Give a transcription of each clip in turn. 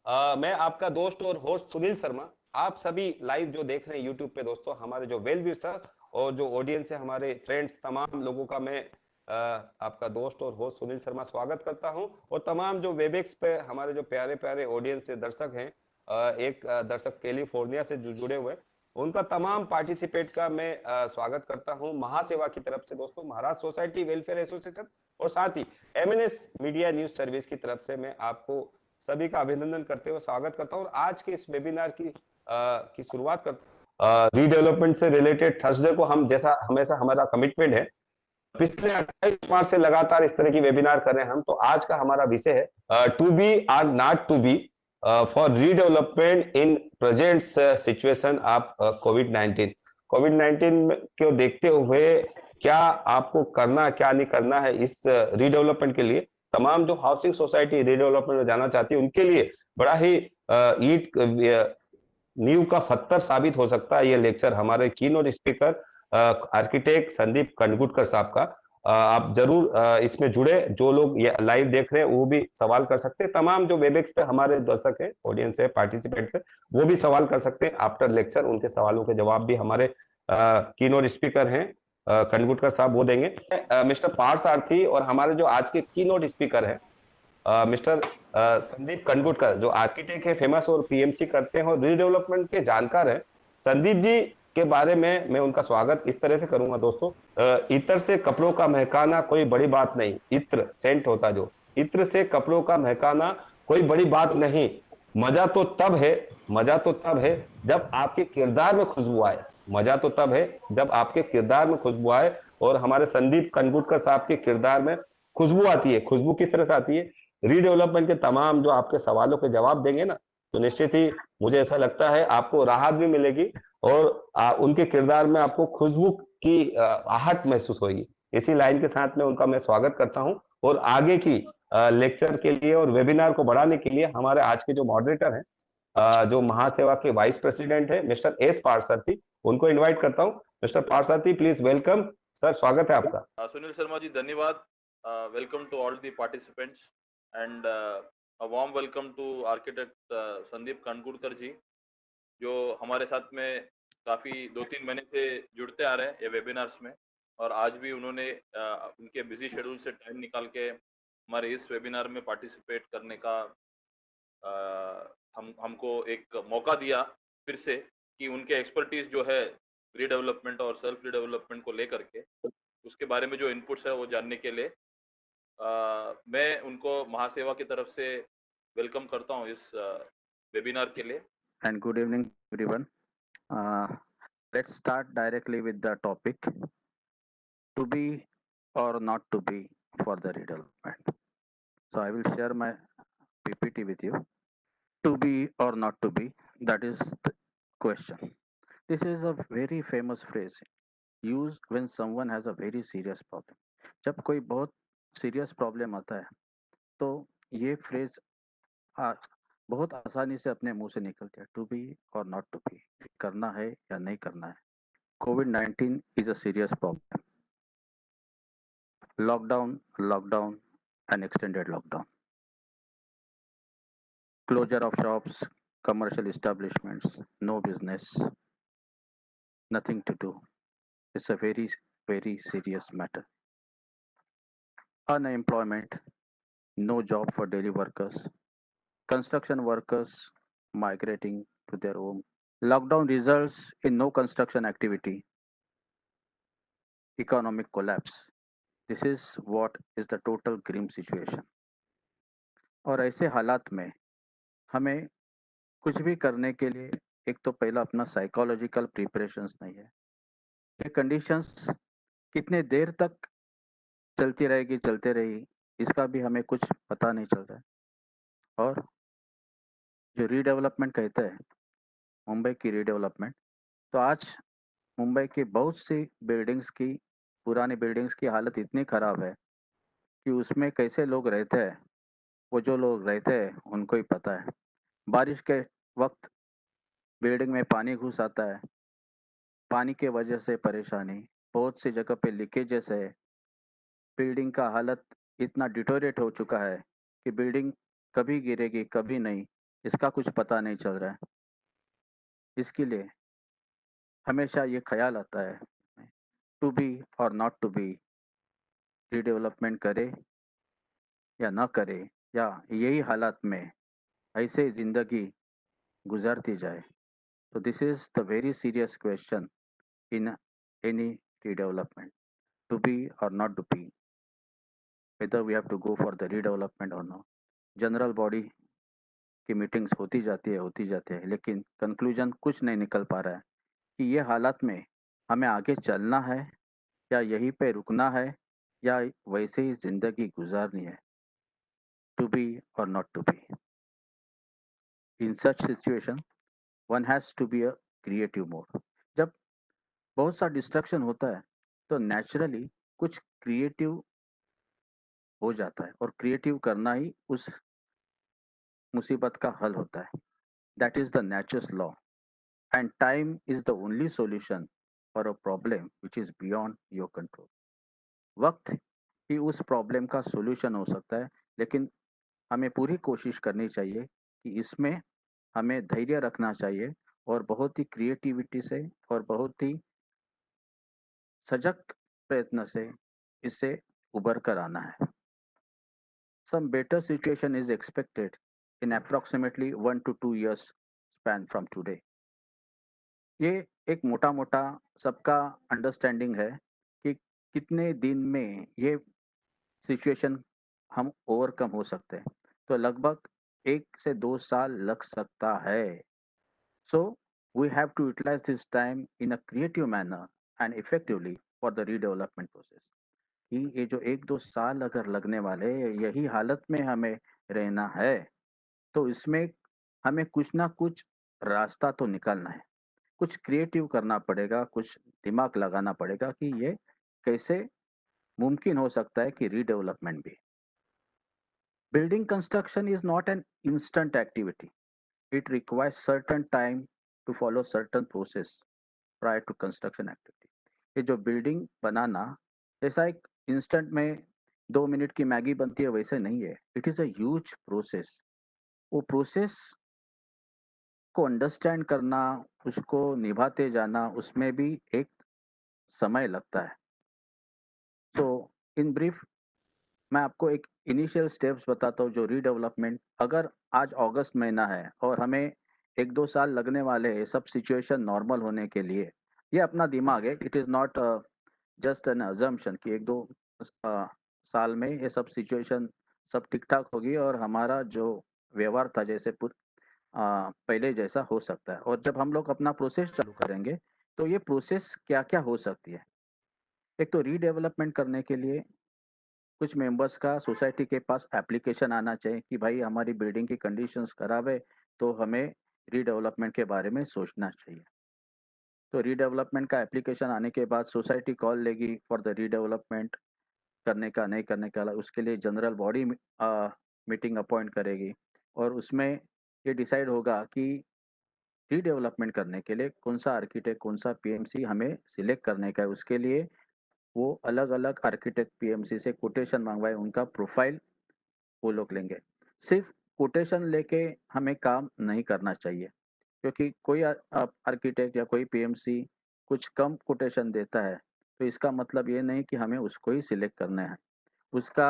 मैं आपका दोस्त और होस्ट सुनील शर्मा। आप सभी लाइव जो देख रहे हैं यूट्यूब पे दोस्तों, हमारे जो वेल सर और जो ऑडियंस है, हमारे फ्रेंड्स, तमाम लोगों का मैं आपका दोस्त और होस्ट सुनील शर्मा स्वागत करता हूं। और तमाम जो वेबएक्स पे हमारे जो प्यारे प्यारे ऑडियंस से दर्शक हैं, एक दर्शक कैलिफोर्निया से जो जुड़े हुए हैं, उनका तमाम पार्टिसिपेट का मैं स्वागत करता हूं महासेवा की तरफ से दोस्तों, महाराष्ट्र सोसाइटी वेलफेयर एसोसिएशन और साथ ही एमएनएस मीडिया न्यूज सर्विस की तरफ से मैं आपको सभी का अभिनंदन करते हुए स्वागत करता हूं। और आज के इस वेबिनार की शुरुआत कर रीडेवलपमेंट से रिलेटेड थर्सडे को हम, जैसा हमेशा हमारा कमिटमेंट है, पिछले 28 मार्च से लगातार इस तरह की वेबिनार कर रहे हैं हम। तो आज का हमारा विषय है to be or not to be for redevelopment in present situation of COVID 19 को देखते हुए क्या आपको करना, क्या नहीं करना है इस रीडेवलपमेंट के लिए। तमाम जो हाउसिंग सोसाइटी रीडेवलपमेंट में जाना चाहती है उनके लिए बड़ा ही ईट नींव का पत्थर साबित हो सकता है ये लेक्चर। हमारे कीनोट स्पीकर आर्किटेक्ट संदीप कंडगुटकर साहब का आप जरूर इसमें जुड़े। जो लोग ये लाइव देख रहे हैं वो भी सवाल कर सकते हैं। तमाम जो वेबएक्स पे हमारे दर्शक है, ऑडियंस है, पार्टिसिपेंट्स है, वो भी सवाल कर सकते हैं आफ्टर लेक्चर। उनके सवालों के जवाब भी हमारे कीनोट स्पीकर हैं कंडगुटकर साहब वो देंगे। मिस्टर पार्थ सारथी और हमारे जो आज के कीनोट स्पीकर है मिस्टर संदीप कंडगुटकर, जो आर्किटेक्ट है, फेमस और पीएमसी करते हैं और रीडेवलपमेंट के जानकार हैं। संदीप जी के बारे में मैं उनका स्वागत इस तरह से करूंगा दोस्तों। इत्र से कपड़ों का महकाना कोई बड़ी बात नहीं। इत्र सेंट होता जो, इत्र से कपड़ों का महकाना कोई बड़ी बात नहीं। मजा तो तब है, मजा तो तब है जब आपके किरदार में खुशबू आए। मजा तो तब है जब आपके किरदार में खुशबू आए। और हमारे संदीप कंडगुटकर साहब के किरदार में खुशबू आती है। खुशबू किस तरह से आती है? रीडेवलपमेंट के तमाम जो आपके सवालों के जवाब देंगे ना, तो निश्चित ही मुझे ऐसा लगता है आपको राहत भी मिलेगी और उनके किरदार में आपको खुशबू की आहट महसूस होगी। इसी लाइन के साथ में उनका मैं स्वागत करता हूं। और आगे की लेक्चर के लिए और वेबिनार को बढ़ाने के लिए हमारे आज के जो मॉडरेटर हैं, जो महासेवा के वाइस प्रेसिडेंट है मिस्टर एस पारसारथी, उनको इन्वाइट करता हूं। Mister Parasarathi, please welcome sir, स्वागत है आपका। सुनील शर्मा जी धन्यवाद। Welcome to all the participants and a warm welcome to architect Sandeep Kangudkar ji, जो हमारे साथ में काफ़ी 2-3 महीने से जुड़ते आ रहे हैं ये वेबिनार्स में। और आज भी उन्होंने उनके बिजी शेड्यूल से टाइम निकाल के हमारे इस वेबिनार में पार्टिसिपेट करने का हमको एक मौका दिया फिर से, कि उनके एक्सपर्टीज जो है रीडेवलपमेंट और सेल्फ रीडेवलपमेंट को लेकर के, उसके बारे में जो इनपुट्स है वो जानने के लिए मैं उनको महासेवा की तरफ से वेलकम करता हूँ इस वेबिनार के लिए। And good evening, everyone. Let's start directly with the topic, to be or not to be for the redevelopment. So I will share my PPT with you. To be or not to be, that is the question. This is a very famous phrase used when someone has a very serious problem. जब कोई बहुत serious problem आता है तो ये phrase बहुत आसानी से अपने मुंह से निकलती है, टू बी और नॉट टू बी, करना है या नहीं करना है। कोविड-19 is a serious problem. Lockdown, lockdown and extended lockdown, closure of shops, commercial establishments, no business, nothing to do. It's a very, very serious matter. Unemployment, no job for daily workers, construction workers migrating to their home. Lockdown results in no construction activity, economic collapse. This is what is the total grim situation. और ऐसे हालात में हमें कुछ भी करने के लिए एक तो पहला अपना साइकोलॉजिकल प्रिपरेशंस नहीं है। ये कंडीशंस कितने देर तक चलती रहेगी, चलते रहेगी, इसका भी हमें कुछ पता नहीं चल रहा है। और जो रीडेवलपमेंट कहते हैं, मुंबई की रीडेवलपमेंट, तो आज मुंबई की बहुत सी बिल्डिंग्स की, पुरानी बिल्डिंग्स की हालत इतनी ख़राब है कि उसमें कैसे लोग रहते हैं, वो जो लोग रहते हैं उनको ही पता है। बारिश के वक्त बिल्डिंग में पानी घुस आता है, पानी के वजह से परेशानी, बहुत सी जगह पे लीकेजेस है, बिल्डिंग का हालत इतना डिटोरेट हो चुका है कि बिल्डिंग कभी गिरेगी कभी नहीं, इसका कुछ पता नहीं चल रहा है। इसके लिए हमेशा ये ख्याल आता है टू बी और नॉट टू बी, रीडेवलपमेंट करे या ना करे, या यही हालात में ऐसे ज़िंदगी गुजरती जाए। तो this is the very serious question in any redevelopment, to be or not to be, whether we have to go for the redevelopment or not. General body की मीटिंग्स होती जाती है, लेकिन कंक्लूजन कुछ नहीं निकल पा रहा है कि ये हालात में हमें आगे चलना है या यहीं पे रुकना है या वैसे ही ज़िंदगी गुजारनी है, टू बी और not to be. In such situation one has to be a creative mode. जब बहुत सा डिस्ट्रक्शन होता है तो नेचुरली कुछ क्रिएटिव हो जाता है, और क्रिएटिव करना ही उस मुसीबत का हल होता है। That is the natures law, and time is the only solution for a problem which is beyond your control. वक्त ही उस प्रॉब्लम का सॉल्यूशन हो सकता है, लेकिन हमें पूरी कोशिश करनी चाहिए कि इसमें हमें धैर्य रखना चाहिए और बहुत ही क्रिएटिविटी से और बहुत ही सजग प्रयत्न से इससे उबर कर आना है। Some better situation is expected in approximately 1 to 2 years span from today. ये एक मोटा-मोटा सबका अंडरस्टैंडिंग है कि कितने दिन में ये सिचुएशन हम ओवरकम हो सकते हैं। तो लगभग 1 से 2 साल लग सकता है। So we have to utilize this time in a creative manner and effectively for the redevelopment process. कि ये जो 1-2 साल अगर लगने वाले, यही हालत में हमें रहना है, तो इसमें हमें कुछ ना कुछ रास्ता तो निकालना है। कुछ क्रिएटिव करना पड़ेगा, कुछ दिमाग लगाना पड़ेगा कि ये कैसे मुमकिन हो सकता है कि रीडेवलपमेंट भी। Building construction is not an instant activity. It requires certain time to follow certain process prior to construction activity. ये जो बिल्डिंग बनाना जैसा एक इंस्टेंट में 2 मिनट की मैगी बनती है वैसे नहीं है। It is a huge process. वो प्रोसेस को अंडरस्टैंड करना, उसको निभाते जाना, उसमें भी एक समय लगता है। सो इन ब्रीफ मैं आपको एक इनिशियल स्टेप्स बताता हूँ जो रीडेवलपमेंट, अगर आज अगस्त महीना है और हमें 1-2 साल लगने वाले हैं सब सिचुएशन नॉर्मल होने के लिए, ये अपना दिमाग है, it is not just an assumption कि 1-2 साल में ये सब सिचुएशन सब ठीक-ठाक होगी और हमारा जो व्यवहार था जैसे पहले जैसा हो सकता है। और जब हम लोग अपना प्रोसेस चालू करेंगे, तो ये प्रोसेस क्या-क्या हो सकती है। एक तो रीडेवलपमेंट करने के लिए कुछ मेंबर्स का सोसाइटी के पास एप्लीकेशन आना चाहिए कि भाई हमारी बिल्डिंग की कंडीशंस खराब है, तो हमें रीडेवलपमेंट के बारे में सोचना चाहिए। तो रीडेवलपमेंट का एप्लीकेशन आने के बाद सोसाइटी कॉल लेगी फॉर द रीडेवलपमेंट करने का, नहीं करने का, उसके लिए जनरल बॉडी मीटिंग अपॉइंट करेगी और उसमें ये डिसाइड होगा कि रीडेवलपमेंट करने के लिए कौन-सा आर्किटेक्ट, कौन-सा पीएमसी हमें सिलेक्ट करने का है। उसके लिए वो अलग-अलग आर्किटेक्ट पीएमसी से कोटेशन मँगवाए, उनका प्रोफाइल वो लोग लेंगे। सिर्फ़ कोटेशन लेके हमें काम नहीं करना चाहिए, क्योंकि कोई आर्किटेक्ट या कोई पीएमसी कुछ कम कोटेशन देता है, तो इसका मतलब ये नहीं कि हमें उसको ही सिलेक्ट करना है। उसका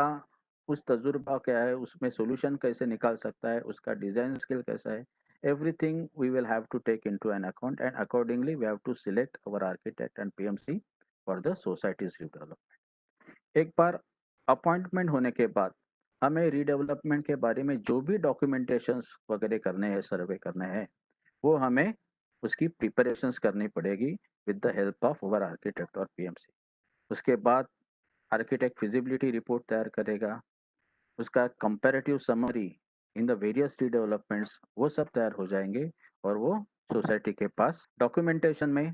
उस तजुर्बा क्या है, उसमें सॉल्यूशन कैसे निकाल सकता है, उसका डिज़ाइन स्किल कैसा है, everything we will have to take into an account and accordingly we have to select our architect and PMC for the society's redevelopment. एक बार अपॉइंटमेंट होने के बाद हमें रीडेवलपमेंट के बारे में जो भी डॉक्यूमेंटेशंस वगैरह करने हैं, सर्वे करने हैं, वो हमें उसकी प्रिपरेशंस करनी पड़ेगी with the help of our architect और पीएमसी। उसके बाद आर्किटेक्ट फिजिबिलिटी रिपोर्ट तैयार करेगा, उसका comparative summary in the various redevelopments वो सब तैयार हो जाएंगे और वो सोसाइटी के पास डॉक्यूमेंटेशन में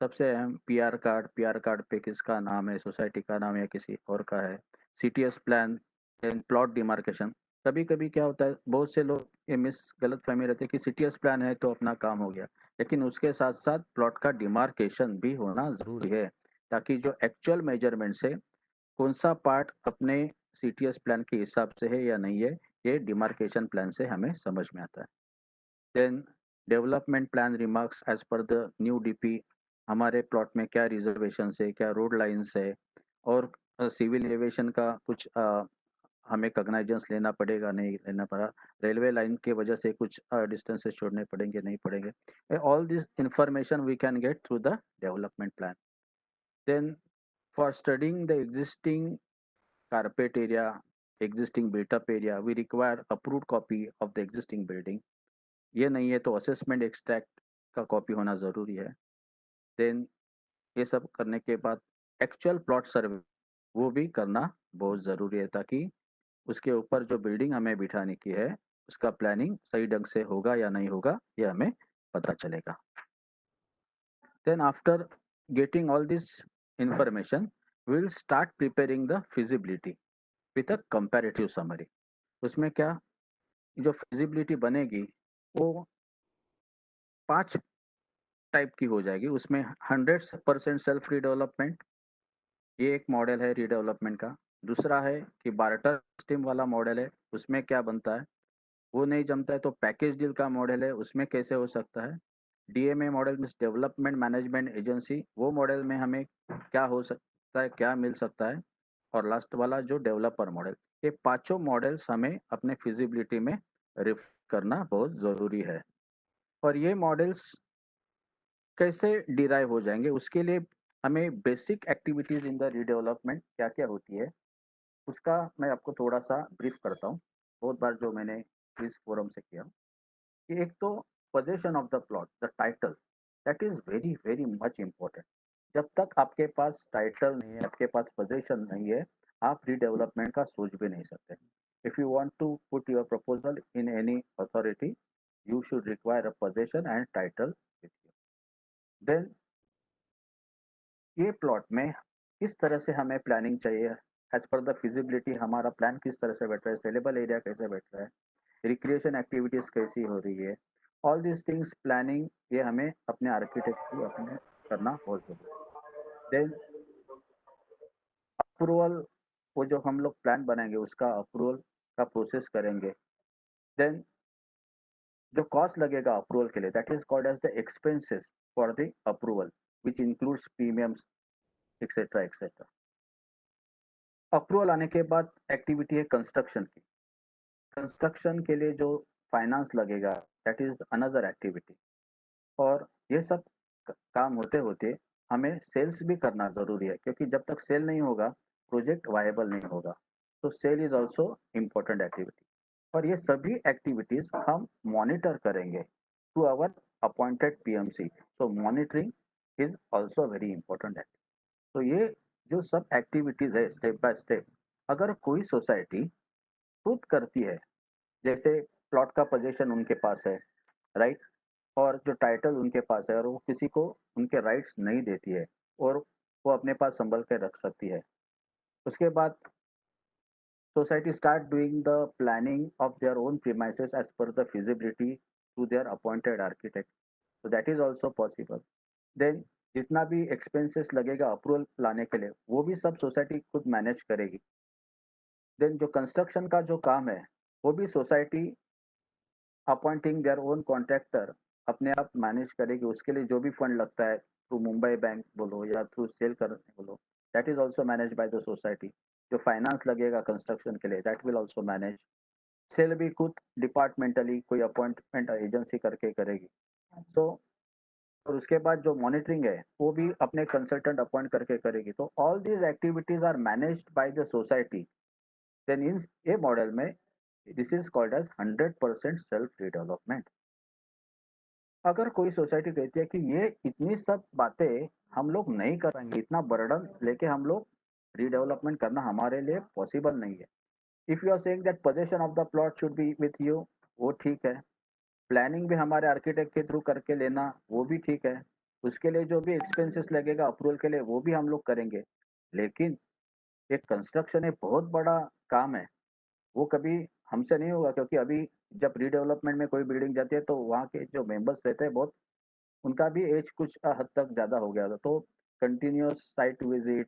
सबसे अहम पीआर कार्ड पे किसका नाम है, सोसाइटी का नाम या किसी और का है, CTS plan, then plot demarcation. कभी-कभी क्या होता है, बहुत से लोग ये गलतफ़हमी रहती है कि सीटीएस प्लान है तो अपना काम हो गया, लेकिन उसके साथ-साथ प्लॉट का डिमार्केशन भी होना ज़रूरी है, ताकि जो एक्चुअल मेजरमेंट्स है, कौन-सा पार्ट अपने सीटीएस प्लान के हिसाब से है या नहीं है, ये डिमार्केशन प्लान से हमें समझ में आता है। Then development plan remarks as per the new DP, हमारे प्लॉट में क्या रिजर्वेशन है, क्या रोड लाइन्स है, और सिविल एविएशन का कुछ हमें कॉग्नाइजेंस लेना पड़ेगा, नहीं लेना पड़ा, रेलवे लाइन की वजह से कुछ डिस्टेंसेस छोड़ने पड़ेंगे, नहीं पड़ेंगे। All this information we can get through the development plan. Then for studying the existing carpet area, existing built up area, we require approved copy of the existing building. ये नहीं है तो असेसमेंट एक्सट्रैक्ट का copy होना ज़रूरी है। Then ये सब करने के बाद एक्चुअल प्लॉट सर्वे वो भी करना बहुत ज़रूरी है, ताकि उसके ऊपर जो बिल्डिंग हमें बिठाने की है उसका प्लानिंग सही ढंग से होगा या नहीं होगा, ये हमें पता चलेगा। Then after getting all this information we will start preparing the feasibility with a comparative summary. उसमें क्या, जो फिजिबिलिटी बनेगी वो 5 टाइप की हो जाएगी। उसमें 100% सेल्फ रीडेवलपमेंट, ये एक मॉडल है रीडेवलपमेंट का। दूसरा है कि बार्टर सिस्टम वाला मॉडल है, उसमें क्या बनता है। वो नहीं जमता है तो पैकेज डील का मॉडल है, उसमें कैसे हो सकता है। DMA model means development management agency, वो मॉडल में हमें क्या हो सकता है, क्या मिल सकता है। और लास्ट वाला जो डेवलपर मॉडल, ये पांचों मॉडल्स हमें अपने फिजिबिलिटी में रिफ करना बहुत ज़रूरी है। और ये मॉडल्स कैसे डिराइव हो जाएंगे, उसके लिए हमें basic activities in the redevelopment क्या क्या होती है उसका मैं आपको थोड़ा सा ब्रीफ करता हूँ। बहुत बार जो मैंने इस फोरम से किया कि एक तो position of the plot, the title, that is very very much important. जब तक आपके पास टाइटल नहीं है, आपके पास पोजीशन नहीं है, आप रीडेवलपमेंट का सोच भी नहीं सकते। If you want to put your proposal in any authority, you should require a position and title with you. Then ये प्लॉट में किस तरह से हमें प्लानिंग चाहिए, एज पर द फिजिबिलिटी हमारा प्लान किस तरह से बैठ रहा है, सेलेबल एरिया कैसे बैठ रहा है, रिक्रिएशन एक्टिविटीज कैसी हो रही है, ऑल दिस थिंग्स प्लानिंग ये हमें अपने आर्किटेक्ट को अपने करना बहुत जरूरी है। देन अप्रूवल, वो जो हम लोग प्लान बनाएंगे उसका अप्रूवल का प्रोसेस करेंगे। देन जो कॉस्ट लगेगा अप्रूवल के लिए, that is called as the expenses for the approval, which includes premiums etcetera etcetera. Approval आने के बाद एक्टिविटी है कंस्ट्रक्शन की। कंस्ट्रक्शन के लिए जो फाइनेंस लगेगा, दैट इज अनदर एक्टिविटी। और ये सब काम होते होते हमें सेल्स भी करना ज़रूरी है, क्योंकि जब तक सेल नहीं होगा प्रोजेक्ट वायबल नहीं होगा। तो sale is also important activity. और ये सभी एक्टिविटीज़ हम मॉनिटर करेंगे to our appointed PMC. So monitoring is also very important activity. तो ये जो सब एक्टिविटीज़ है स्टेप बाय स्टेप, अगर कोई सोसाइटी खुद करती है, जैसे प्लॉट का पोजीशन उनके पास है, राइट, और जो टाइटल उनके पास है और वो किसी को उनके राइट्स नहीं देती है और वो अपने पास संभल के रख सकती है, उसके बाद society start doing the planning of their own premises as per the feasibility to their appointed architect. तो that is also possible. Then जितना भी एक्सपेंसेस लगेगा अप्रूवल लाने के लिए, वो भी सब सोसाइटी खुद मैनेज करेगी। देन जो कंस्ट्रक्शन का जो काम है वो भी society appointing their own contractor अपने आप मैनेज करेगी। उसके लिए जो भी फंड लगता है थ्रू मुंबई बैंक बोलो या थ्रू सेल करने बोलो, that is also manage by the society. जो फाइनेंस लगेगा कंस्ट्रक्शन के लिए, that will also manage. Sale भी खुद डिपार्टमेंटली कोई अपॉइंटमेंट एजेंसी करके करेगी। सो और उसके बाद जो मॉनिटरिंग है वो भी अपने कंसल्टेंट अपॉइंट करके करेगी। तो all these activities are managed by the society. Then in a model में this is called as 100% self redevelopment. अगर कोई सोसाइटी कहती है कि ये इतनी सब बातें हम लोग नहीं कर पाएंगे, इतना बर्डन लेके हम लोग रीडेवलपमेंट करना हमारे लिए पॉसिबल नहीं है, if you are saying that position of the plot should be with you, वो ठीक है। प्लानिंग भी हमारे आर्किटेक्ट के थ्रू करके लेना, वो भी ठीक है। उसके लिए जो भी एक्सपेंसेस लगेगा अप्रूवल के लिए, वो भी हम लोग करेंगे। लेकिन एक कंस्ट्रक्शन एक बहुत बड़ा काम है, वो कभी हमसे नहीं होगा, क्योंकि अभी जब रीडेवलपमेंट में कोई बिल्डिंग जाती है तो वहाँ के जो मेंबर्स रहते हैं बहुत, उनका भी एज कुछ हद तक ज़्यादा हो गया था। तो continuous site visit,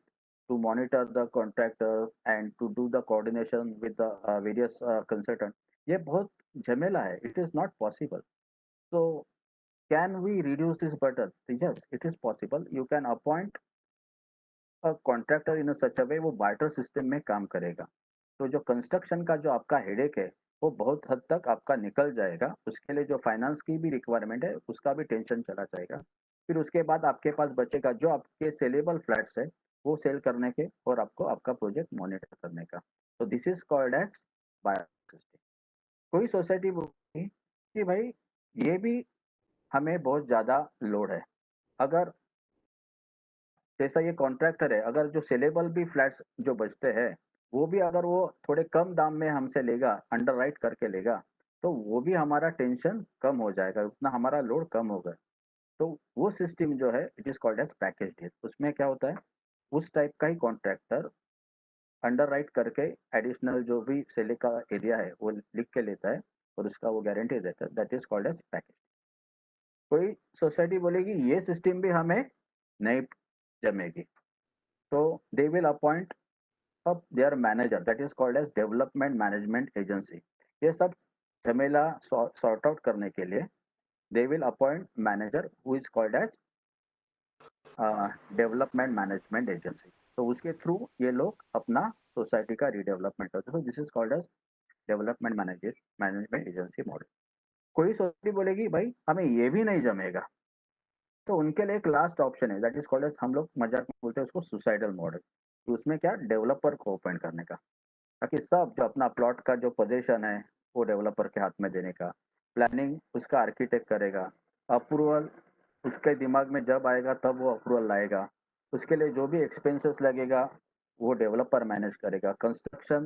to monitor the contractors and to do the coordination with the various consultant, ये बहुत झमेला है. It is not possible. So can we reduce this burden? Yes, it is possible. You can appoint a contractor in a such a way वो barter system में काम करेगा. तो जो कंस्ट्रक्शन का जो आपका हेडेक है वो बहुत हद तक आपका निकल जाएगा. उसके लिए जो फाइनेंस की भी रिक्वायरमेंट है उसका भी टेंशन चला जाएगा. फिर उसके बाद आपके पास बचेगा जो आपके सेलेबल फ्लैट्स है वो सेल करने के और आपको आपका प्रोजेक्ट मॉनिटर करने का. तो this is called as barter system. कोई सोसाइटी बोलती कि भाई ये भी हमें बहुत ज़्यादा लोड है. अगर जैसा ये कॉन्ट्रैक्टर है, अगर जो सेलेबल भी फ्लैट्स जो बचते हैं, वो भी अगर वो थोड़े कम दाम में हमसे लेगा, अंडरराइट करके लेगा, तो वो भी हमारा टेंशन कम हो जाएगा, उतना हमारा लोड कम होगा. तो वो सिस्टम जो है it is called as package deal. उसमें क्या होता है, उस टाइप का ही कॉन्ट्रैक्टर अंडरराइट करके एडिशनल जो भी सेल का एरिया है, वो लिख के लेता है और उसका वो गारंटी देता है. That is called as package. कोई सोसाइटी बोलेगी ये सिस्टम भी हमें नहीं जमेगी, तो दे विल अपॉइंट अब their manager that is called as development management agency. ये सब झमेला सॉर्ट आउट करने के लिए they will appoint manager who is called as development management agency. तो उसके थ्रू ये लोग अपना सोसाइटी का रीडेवलपमेंट करते हैं. This is called as development management agency model. कोई सोसाइटी बोलेगी भाई हमें ये भी नहीं जमेगा, तो उनके लिए एक लास्ट ऑप्शन है दैट इज कॉल्ड एज, हम लोग मजाक में बोलते हैं उसको सुसाइडल मॉडल. उसमें क्या, डेवलपर को अपॉइंट करने का, ताकि सब जो अपना प्लॉट का जो पोजीशन है वो डेवलपर के हाथ में देने का. प्लानिंग उसका आर्किटेक्ट करेगा. अप्रूवल उसके दिमाग में जब आएगा तब वो अप्रूवल लाएगा. उसके लिए जो भी एक्सपेंसेस लगेगा वो डेवलपर मैनेज करेगा. Construction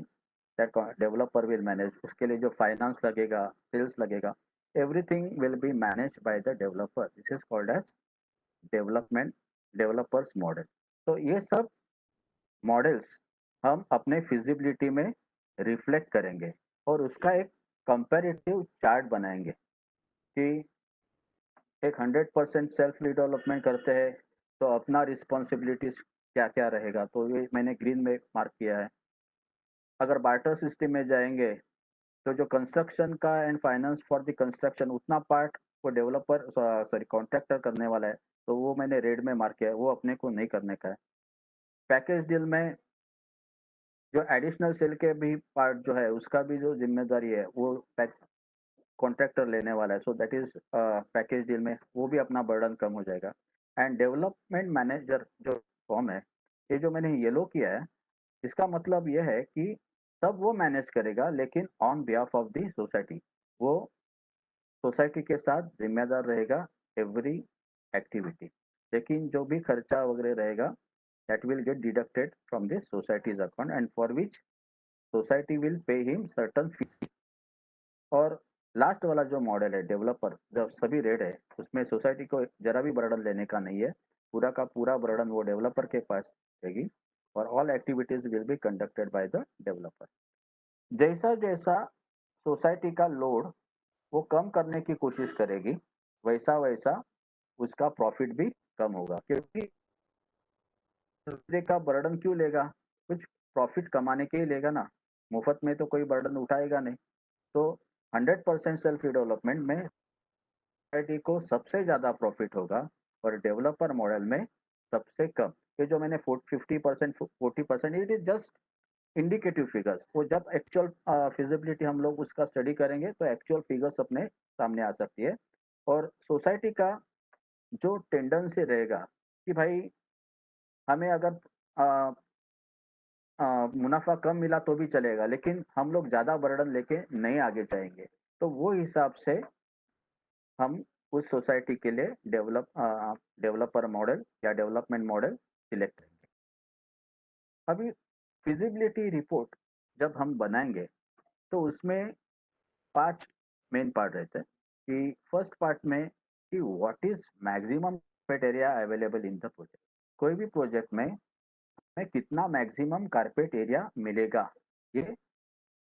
that developer will manage. उसके लिए जो फाइनेंस लगेगा, सेल्स लगेगा, everything will be manage by the developer. This is called as development developers model. तो ये सब मॉडल्स हम अपने फिजिबिलिटी में रिफ्लेक्ट करेंगे और उसका एक कंपैरेटिव चार्ट बनाएंगे कि एक 100% सेल्फ डेवलपमेंट करते हैं तो अपना रिस्पॉन्सिबिलिटीज क्या क्या रहेगा. तो ये मैंने ग्रीन में मार्क किया है. अगर बार्टर सिस्टम में जाएंगे तो जो कंस्ट्रक्शन का and finance for the construction उतना पार्ट वो डेवलपर सॉरी कॉन्ट्रैक्टर करने वाला है, तो वो मैंने रेड में मार्क किया है, वो अपने को नहीं करने का है. पैकेज डील में जो एडिशनल सेल के भी पार्ट जो है उसका भी जो जिम्मेदारी है वो कॉन्ट्रैक्टर लेने वाला है. So that is package deal में वो भी अपना बर्डन कम हो जाएगा. एंड डेवलपमेंट मैनेजर जो फॉर्म है, ये जो मैंने येलो किया है, इसका मतलब ये है कि तब वो मैनेज करेगा लेकिन on behalf of the society. वो सोसाइटी के साथ जिम्मेदार रहेगा एवरी एक्टिविटी, लेकिन जो भी खर्चा वगैरह रहेगा that will get deducted from the society's account and for which society will pay him certain fee. और लास्ट वाला जो मॉडल है डेवलपर, जब सभी रेड है उसमें सोसाइटी को जरा भी बर्डन लेने का नहीं है. पूरा का पूरा बर्डन वो डेवलपर के पास रहेगी और all activities will be conducted by the developer. जैसा जैसा सोसाइटी का लोड वो कम करने की कोशिश करेगी वैसा वैसा उसका प्रॉफिट भी कम होगा, क्योंकि दूसरे का बर्डन क्यों लेगा, कुछ प्रॉफिट कमाने के ही लेगा ना, मुफ्त में तो कोई बर्डन उठाएगा नहीं. तो 100% सेल्फ डेवलपमेंट में सोसाइटी को सबसे ज़्यादा प्रॉफिट होगा और डेवलपर मॉडल में सबसे कम. ये जो मैंने 50% 40%, it is just indicative figures. वो जब एक्चुअल फिजिबिलिटी हम लोग उसका स्टडी करेंगे तो एक्चुअल फिगर्स अपने सामने आ सकती है. और सोसाइटी का जो टेंडेंसी रहेगा कि भाई हमें अगर अ, मुनाफा कम मिला तो भी चलेगा लेकिन हम लोग ज़्यादा बर्डन लेके नहीं आगे जाएंगे, तो वो हिसाब से हम उस सोसाइटी के लिए डेवलपर मॉडल या डेवलपमेंट मॉडल सिलेक्ट करेंगे. अभी फिजिबिलिटी रिपोर्ट जब हम बनाएंगे तो उसमें 5 मेन पार्ट रहते हैं. कि फर्स्ट पार्ट में कि what is maximum carpet area available in the project. कोई भी प्रोजेक्ट में हमें कितना मैक्सिमम कारपेट एरिया मिलेगा, ये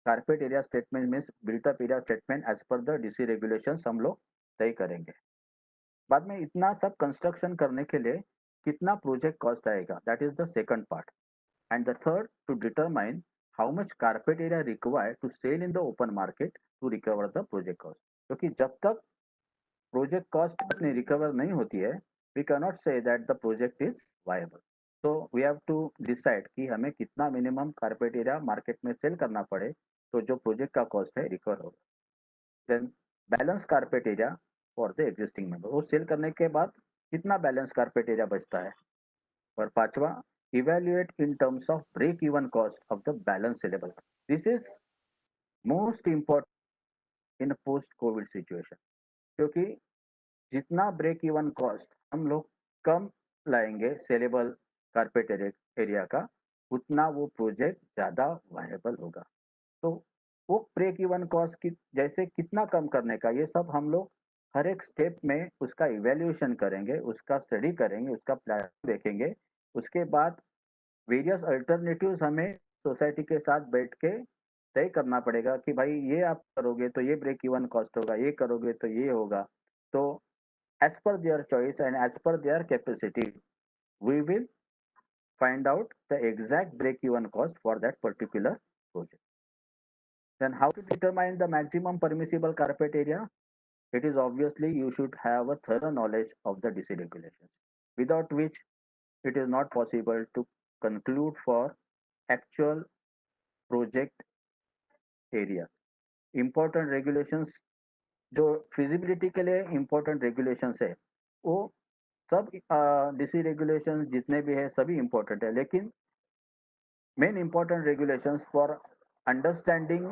carpet area statement means built up area statement as per the DC regulations हम लोग तय करेंगे. बाद में इतना सब कंस्ट्रक्शन करने के लिए कितना प्रोजेक्ट कॉस्ट आएगा, that is the second part. and the third to determine how much carpet area required to sell in the open market to recover the project cost. क्योंकि जब तक प्रोजेक्ट कॉस्ट अपनी recover नहीं होती है, we can not say that the project is viable. तो we have to decide कि हमें कितना मिनिमम कारपेट एरिया मार्केट में सेल करना पड़े तो जो प्रोजेक्ट का कॉस्ट है रिकवर होगा. Then balance carpet area for the existing member, वो सेल करने के बाद कितना बैलेंस कारपेट एरिया बचता है. और पांचवा, evaluate in terms of break even cost of the balance saleable. This is most important in post covid situation, क्योंकि जितना ब्रेक इवन कॉस्ट हम लोग कम लाएंगे सेलेबल कारपेट एरिया का, उतना वो प्रोजेक्ट ज़्यादा वायबल होगा. तो वो ब्रेक इवन कॉस्ट की जैसे कितना कम करने का, ये सब हम लोग हर एक स्टेप में उसका इवैल्यूएशन करेंगे, उसका स्टडी करेंगे, उसका प्लान देखेंगे. उसके बाद वेरियस अल्टरनेटिव्स हमें सोसाइटी के साथ बैठ के तय करना पड़ेगा कि भाई ये आप करोगे तो ये ब्रेक इवन कॉस्ट होगा, ये करोगे तो ये होगा. तो as per their choice and as per their capacity, we will find out the exact break-even cost for that particular project. Then how to determine the maximum permissible carpet area? It is obviously you should have a thorough knowledge of the DC regulations, without which it is not possible to conclude for actual project areas. Important regulations जो feasibility के लिए important regulations है, वो सब DC regulations जितने भी है सभी इम्पोर्टेंट है, लेकिन main important regulations for understanding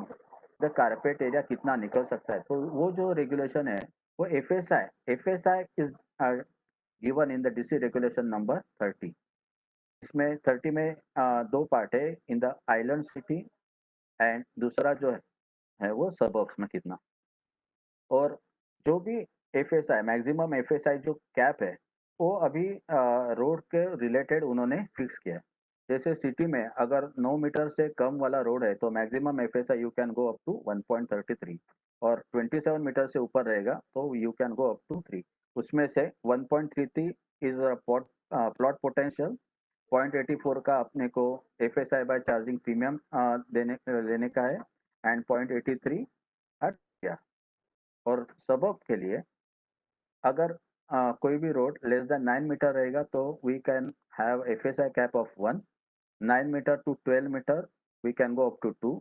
the carpet area कितना निकल सकता है, तो वो जो रेगुलेशन है वो FSI is given in the DC regulation number 30. इसमें 30 में दो पार्ट है, in the island city and दूसरा जो है वो सबर्ब्स में कितना. और जो भी एफएसआई मैक्सिमम एफएसआई जो कैप है वो अभी रोड के रिलेटेड उन्होंने फिक्स किया है. जैसे सिटी में अगर 9 मीटर से कम वाला रोड है तो maximum FSI you can go up to 1.33, और 27 मीटर से ऊपर रहेगा तो you can go up to 3. उसमें से 1.33 इज प्लॉट पोटेंशियल, 0.84 का अपने को एफएसआई बाय चार्जिंग प्रीमियम लेने का है, एंड 0.83 या. और सबब के लिए अगर कोई भी रोड लेस देन 9 मीटर रहेगा तो we can have FSI cap of 1. 9 meter to 12 meter we can go up to 2.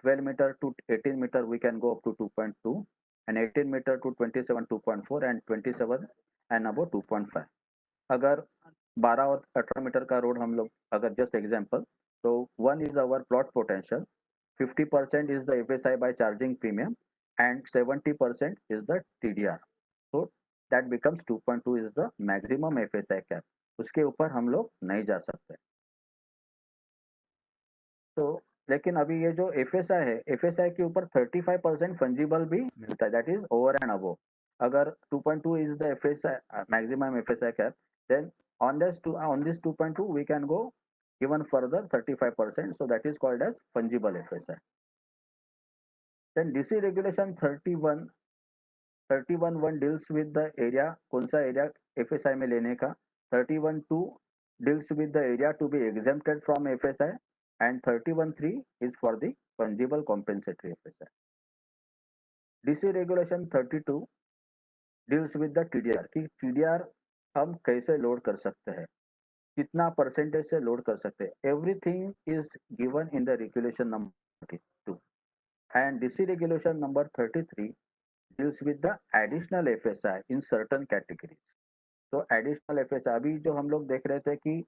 12 meter to 18 meter we can go up to 2.2, and 18 meter to 27 2.4, and 27 and above 2.5. अगर 12 और 18 metre का road हम लोग अगर just example, तो 1 is our plot potential, 50% is the FSI by charging premium, and 70% is the TDR. So that becomes 2.2 is the maximum FSI cap. उसके ऊपर हम लोग नहीं जा सकते. तो लेकिन अभी ये जो FSI है, FSI के ऊपर 35% फंजिबल भी मिलता है, that is over and above. अगर 2.2 is the FSI maximum FSI cap, then on this 2.2 we can go even further 35%, so that is called as fungible FSI. Then DC regulation 31(1) deals with the area, कौन सा area FSI में लेने का. 31(2) deals with the area to be exempted from FSI, and 31(3) is for the fungible compensatory FSI. DC regulation 32 deals with the TDR, कि TDR हम कैसे load कर सकते हैं, कितना परसेंटेज से लोड कर सकते हैं. Everything is given in the regulation number 32. And DC regulation number 33 deals with the additional FSI in certain categories. तो additional FSI अभी जो हम लोग देख रहे थे कि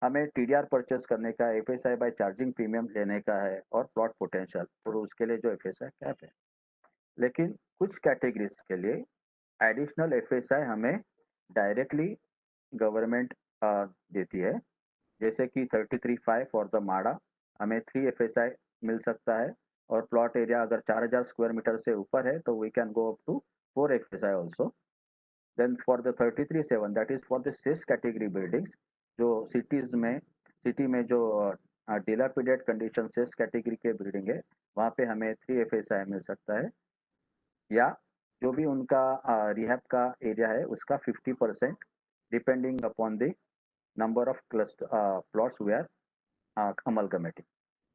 हमें TDR परचेस करने का, FSI बाय चार्जिंग प्रीमियम लेने का है, और प्लॉट पोटेंशियल, और उसके लिए जो FSI कैप है. लेकिन कुछ कैटेगरीज के लिए एडिशनल FSI हमें डायरेक्टली गवर्नमेंट देती है. जैसे कि 33(5) फॉर द माड़ा हमें 3 FSI मिल सकता है, और प्लॉट एरिया अगर 4000 स्क्वायर मीटर से ऊपर है तो we can go up to 4 FSI also. Then for the 33(7) that is for the cess category buildings, जो सिटी में जो डिलापिडेट कंडीशन सेस कैटेगरी के बिल्डिंग है, वहाँ पे हमें 3 FSI मिल सकता है. या जो भी उनका रिहैब का एरिया है उसका 50% depending upon the number of cluster plots where amalgamating.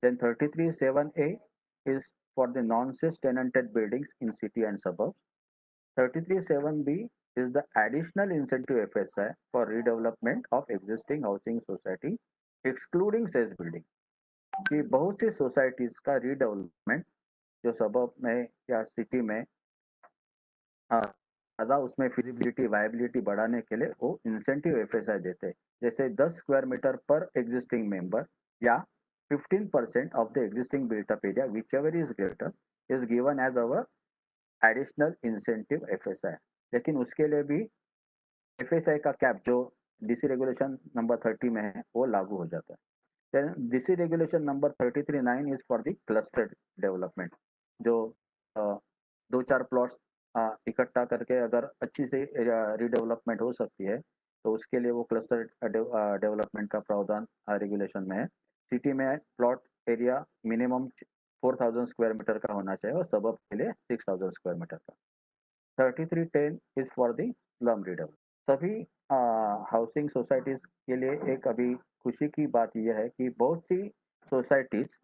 Then 33(7)(a) is for the non-SIS tenanted buildings in city and suburbs. 33(7)(b) is the additional incentive FSI for redevelopment of existing housing society excluding says building कि बहुत सी societies का redevelopment जो सबब में या city में ज़्यादा उसमें फिजिबिलिटी वायबिलिटी बढ़ाने के लिए वो इंसेंटिव एफएसआई देते हैं, जैसे 10 स्क्वायर मीटर पर एग्जिस्टिंग मेंबर या 15% of the existing built up area whichever is greater is given as our additional incentive FSI. लेकिन उसके लिए भी एफएसआई का कैप जो डीसी रेगुलेशन नंबर 30 में है वो लागू हो जाता है। Then DC regulation number 33(9) is for the clustered development, जो दो चार प्लॉट्स इकट्ठा करके अगर अच्छी से रीडेवलपमेंट हो सकती है तो उसके लिए वो क्लस्टर डेवलपमेंट का प्रावधान रेगुलेशन में है। सिटी में plot area minimum 4000 square meter का होना चाहिए और सबब के लिए 6000 स्क्वायर मीटर का। 33(10) is for the slum redevelopment. सभी हाउसिंग सोसाइटीज के लिए एक अभी खुशी की बात यह है कि बहुत सी सोसाइटीज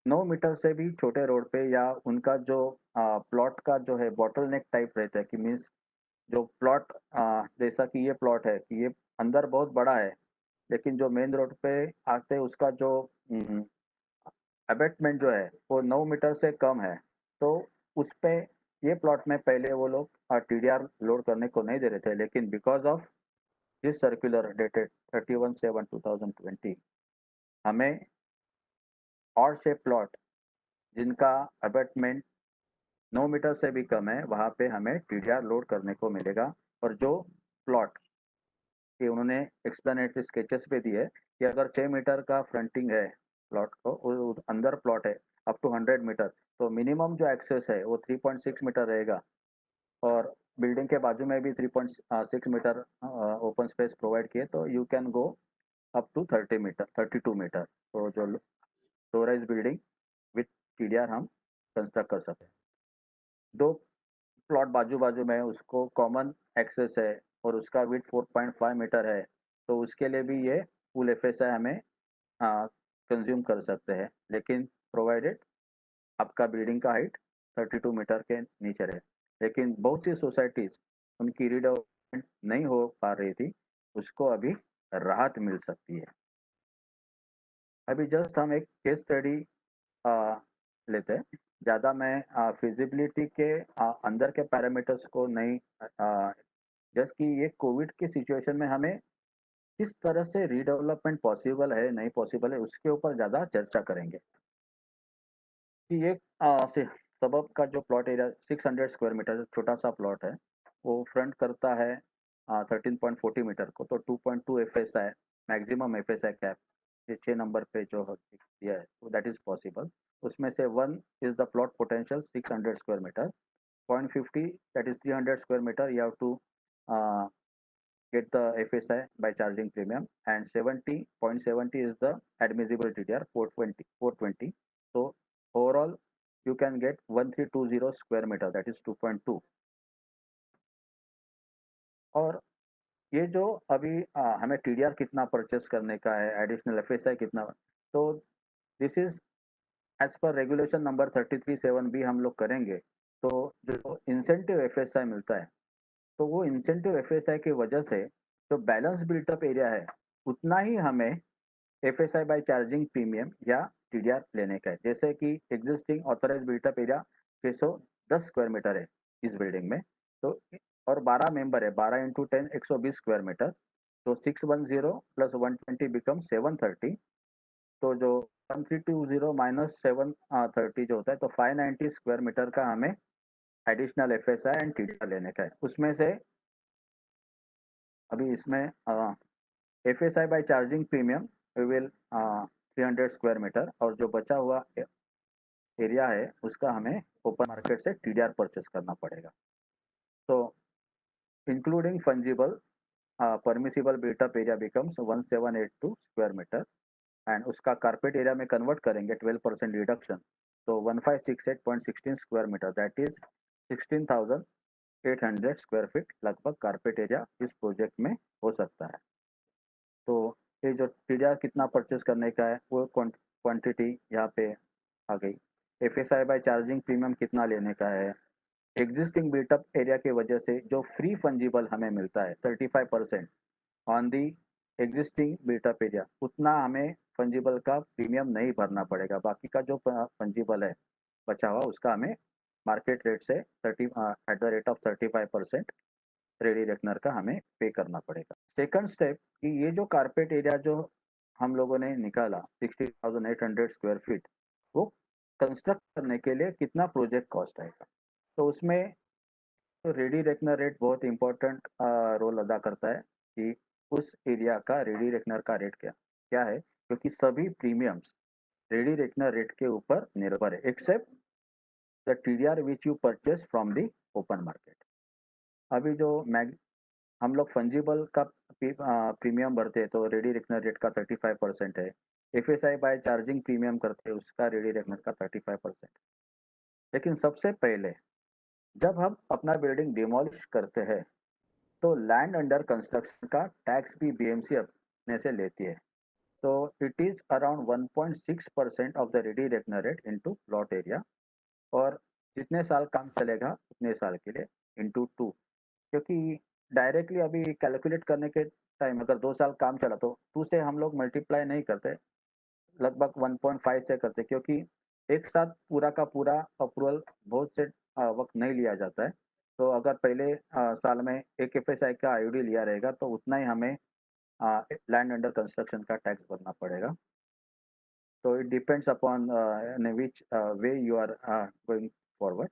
9 मीटर से भी छोटे रोड पे या उनका जो प्लॉट का जो है बॉटल नेक टाइप रहता है कि मीन्स जो प्लॉट जैसा कि ये प्लॉट है कि ये अंदर बहुत बड़ा है लेकिन जो मेन रोड पे आते उसका जो अबेटमेंट जो है वो 9 मीटर से कम है, तो उस पे ये प्लॉट में पहले वो लोग टीडीआर लोड करने को नहीं दे रहे थे, लेकिन because of this circular dated 31/7/2020 हमें और शेप प्लॉट जिनका अबेटमेंट 9 मीटर से भी कम है वहाँ पे हमें टीडीआर लोड करने को मिलेगा। और जो प्लॉट कि उन्होंने एक्सप्लेनेटरी स्केचेस पे दिए कि अगर 6 मीटर का फ्रंटिंग है प्लॉट को अंदर प्लॉट है अप टू 100 मीटर तो मिनिमम जो एक्सेस है वो 3.6 मीटर रहेगा और बिल्डिंग के बाजू में भी 3.6 मीटर ओपन स्पेस प्रोवाइड किए तो you can go up to 30 meter 32 meter. तो जो low rise building with TDR हम कंस्ट्रक्ट कर सकते हैं। दो प्लॉट बाजू बाजू में उसको कॉमन एक्सेस है और उसका विथ 4.5 मीटर है तो उसके लिए भी ये फुल एफएसआई हमें कंज्यूम कर सकते हैं, लेकिन प्रोवाइडेड आपका बिल्डिंग का हाइट 32 मीटर के नीचे रहे। लेकिन बहुत सी सोसाइटीज उनकी रीडेवलपमेंट नहीं हो पा रही थी, उसको अभी राहत मिल सकती है। अभी जस्ट हम एक केस स्टडी लेते हैं, ज़्यादा मैं फिजिबिलिटी के अंदर के पैरामीटर्स को नहीं जस्ट कि ये कोविड की सिचुएशन में हमें किस तरह से रीडेवलपमेंट पॉसिबल है नहीं पॉसिबल है उसके ऊपर ज़्यादा चर्चा करेंगे कि ये सबब का जो प्लॉट एरिया 600 स्क्वायर मीटर छोटा सा प्लॉट है वो फ्रंट करता है 13.40 मीटर को, तो 2.2 एफएसआई मैक्सिमम एफएसआई कैप ये 6 नंबर पे जो दिया है दैट इज पॉसिबल। उसमें से 1 is the plot potential 600 square meter, 0.50 that is 300 square meter you have to get the FSI by charging premium, and 0.70 is the admissible TDR 420. So overall you can get 1320 square meter, that is 2.2। और ये जो अभी हमें TDR कितना purchase करने का है, additional FSI कितना, तो this is as per regulation number 33(7) हम लोग करेंगे तो जो इंसेंटिव FSI मिलता है तो वो इंसेंटिव FSI की वजह से जो बैलेंस बिल्टअप एरिया है उतना ही हमें FSI बाय चार्जिंग प्रीमियम या TDR लेने का है। जैसे कि existing authorize built up area 610 square meter है इस बिल्डिंग में, तो और 12 मेंबर है, 12 इंटू 10 120 स्क्वायर मीटर, तो 610 प्लस 120 बिकम 730, तो जो 1320 माइनस 730 जो होता है तो 590 स्क्वायर मीटर का हमें एडिशनल FSI एंड TDR लेने का है। उसमें से अभी इसमें FSI by charging premium we will 300 square meter और जो बचा हुआ एरिया है उसका हमें ओपन मार्केट से TDR परचेस करना पड़ेगा। तो including fungible permissible built up area becomes 1782 square meter and उसका कारपेट एरिया में कन्वर्ट करेंगे 12% रिडक्शन तो 1568.16 square meter that is 16,800 square feet लगभग कारपेट एरिया इस प्रोजेक्ट में हो सकता है। तो ये जो टीडीआर कितना परचेस करने का है वो क्वांटिटी यहाँ पे आ गई। एफएसआई बाय चार्जिंग प्रीमियम कितना लेने का है। एग्जिस्टिंग बिल्टअप एरिया की वजह से जो फ्री फंजिबल हमें मिलता है 35% on the existing built up area, उतना हमें फंजिबल का प्रीमियम नहीं भरना पड़ेगा। बाकी का जो फंजिबल है बचा हुआ उसका हमें मार्केट रेट से 30 at the rate of 35% ready reckoner का हमें पे करना पड़ेगा। सेकंड स्टेप कि ये जो कारपेट एरिया जो हम लोगों ने निकाला 60,800 स्क्वायर फीट, वो कंस्ट्रक्ट करने के लिए कितना प्रोजेक्ट कॉस्ट आएगा। तो उसमें तो रेडी रेकनर रेट बहुत इंपॉर्टेंट रोल अदा करता है कि उस एरिया का रेडी रेकनर का रेट क्या क्या है, क्योंकि सभी प्रीमियम्स रेडी रेकनर रेट के ऊपर निर्भर है except the TDR which you purchase from the open market. अभी जो हम लोग फंजिबल का प्रीमियम भरते हैं तो रेडी रेकनर रेट का 35% है। एफएसआई बाय चार्जिंग प्रीमियम करते हैं उसका रेडी रेकनर का 35%। लेकिन सबसे पहले जब हम अपना बिल्डिंग डिमोलिश करते हैं तो लैंड अंडर कंस्ट्रक्शन का टैक्स भी बीएमसी अपने से लेती है। तो it is around 1.6% of the ready reckoner rate into plot area, और जितने साल काम चलेगा उतने साल के लिए इनटू 2, क्योंकि डायरेक्टली अभी कैलकुलेट करने के टाइम अगर 2 साल काम चला तो 2 से हम लोग मल्टीप्लाई नहीं करते, लगभग 1.5 से करते, क्योंकि एक साथ पूरा का पूरा अप्रूवल बहुत से वक्त नहीं लिया जाता है। तो अगर पहले साल में एक एफएसआई का आईयूडी लिया रहेगा तो उतना ही हमें लैंड अंडर कंस्ट्रक्शन का टैक्स भरना पड़ेगा। तो it depends upon in which way you are going forward.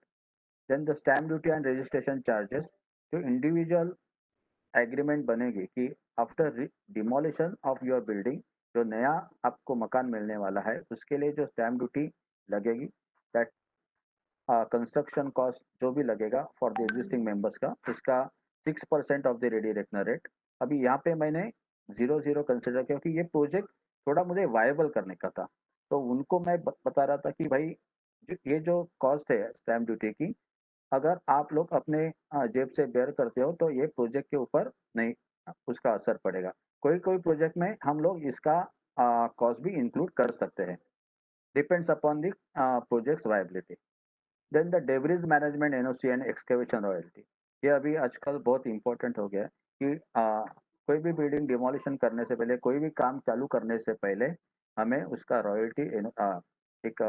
Then the stamp duty and registration charges, जो इंडिविजुअल एग्रीमेंट बनेगी कि after demolition of your building, जो नया आपको मकान मिलने वाला है उसके लिए जो स्टैम्प ड्यूटी लगेगी, दैट कंस्ट्रक्शन कॉस्ट जो भी लगेगा फॉर द एग्जिस्टिंग मेंबर्स का, उसका 6% of the ready reckoner rate. अभी यहाँ पे मैंने 0 कंसिडर, क्योंकि ये प्रोजेक्ट थोड़ा मुझे वायबल करने का था। तो उनको मैं बता रहा था कि भाई ये जो कॉस्ट है स्टैम्प ड्यूटी की, अगर आप लोग अपने जेब से बेयर करते हो तो ये प्रोजेक्ट के ऊपर नहीं उसका असर पड़ेगा। कोई कोई प्रोजेक्ट में हम लोग इसका कॉस्ट भी इंक्लूड कर सकते हैं, depends upon the projects viability. Then the debris management NOC and excavation royalty, ये अभी आजकल बहुत इंपॉर्टेंट हो गया है कि कोई भी बिल्डिंग डिमोलिशन करने से पहले, कोई भी काम चालू करने से पहले हमें उसका रॉयल्टी एक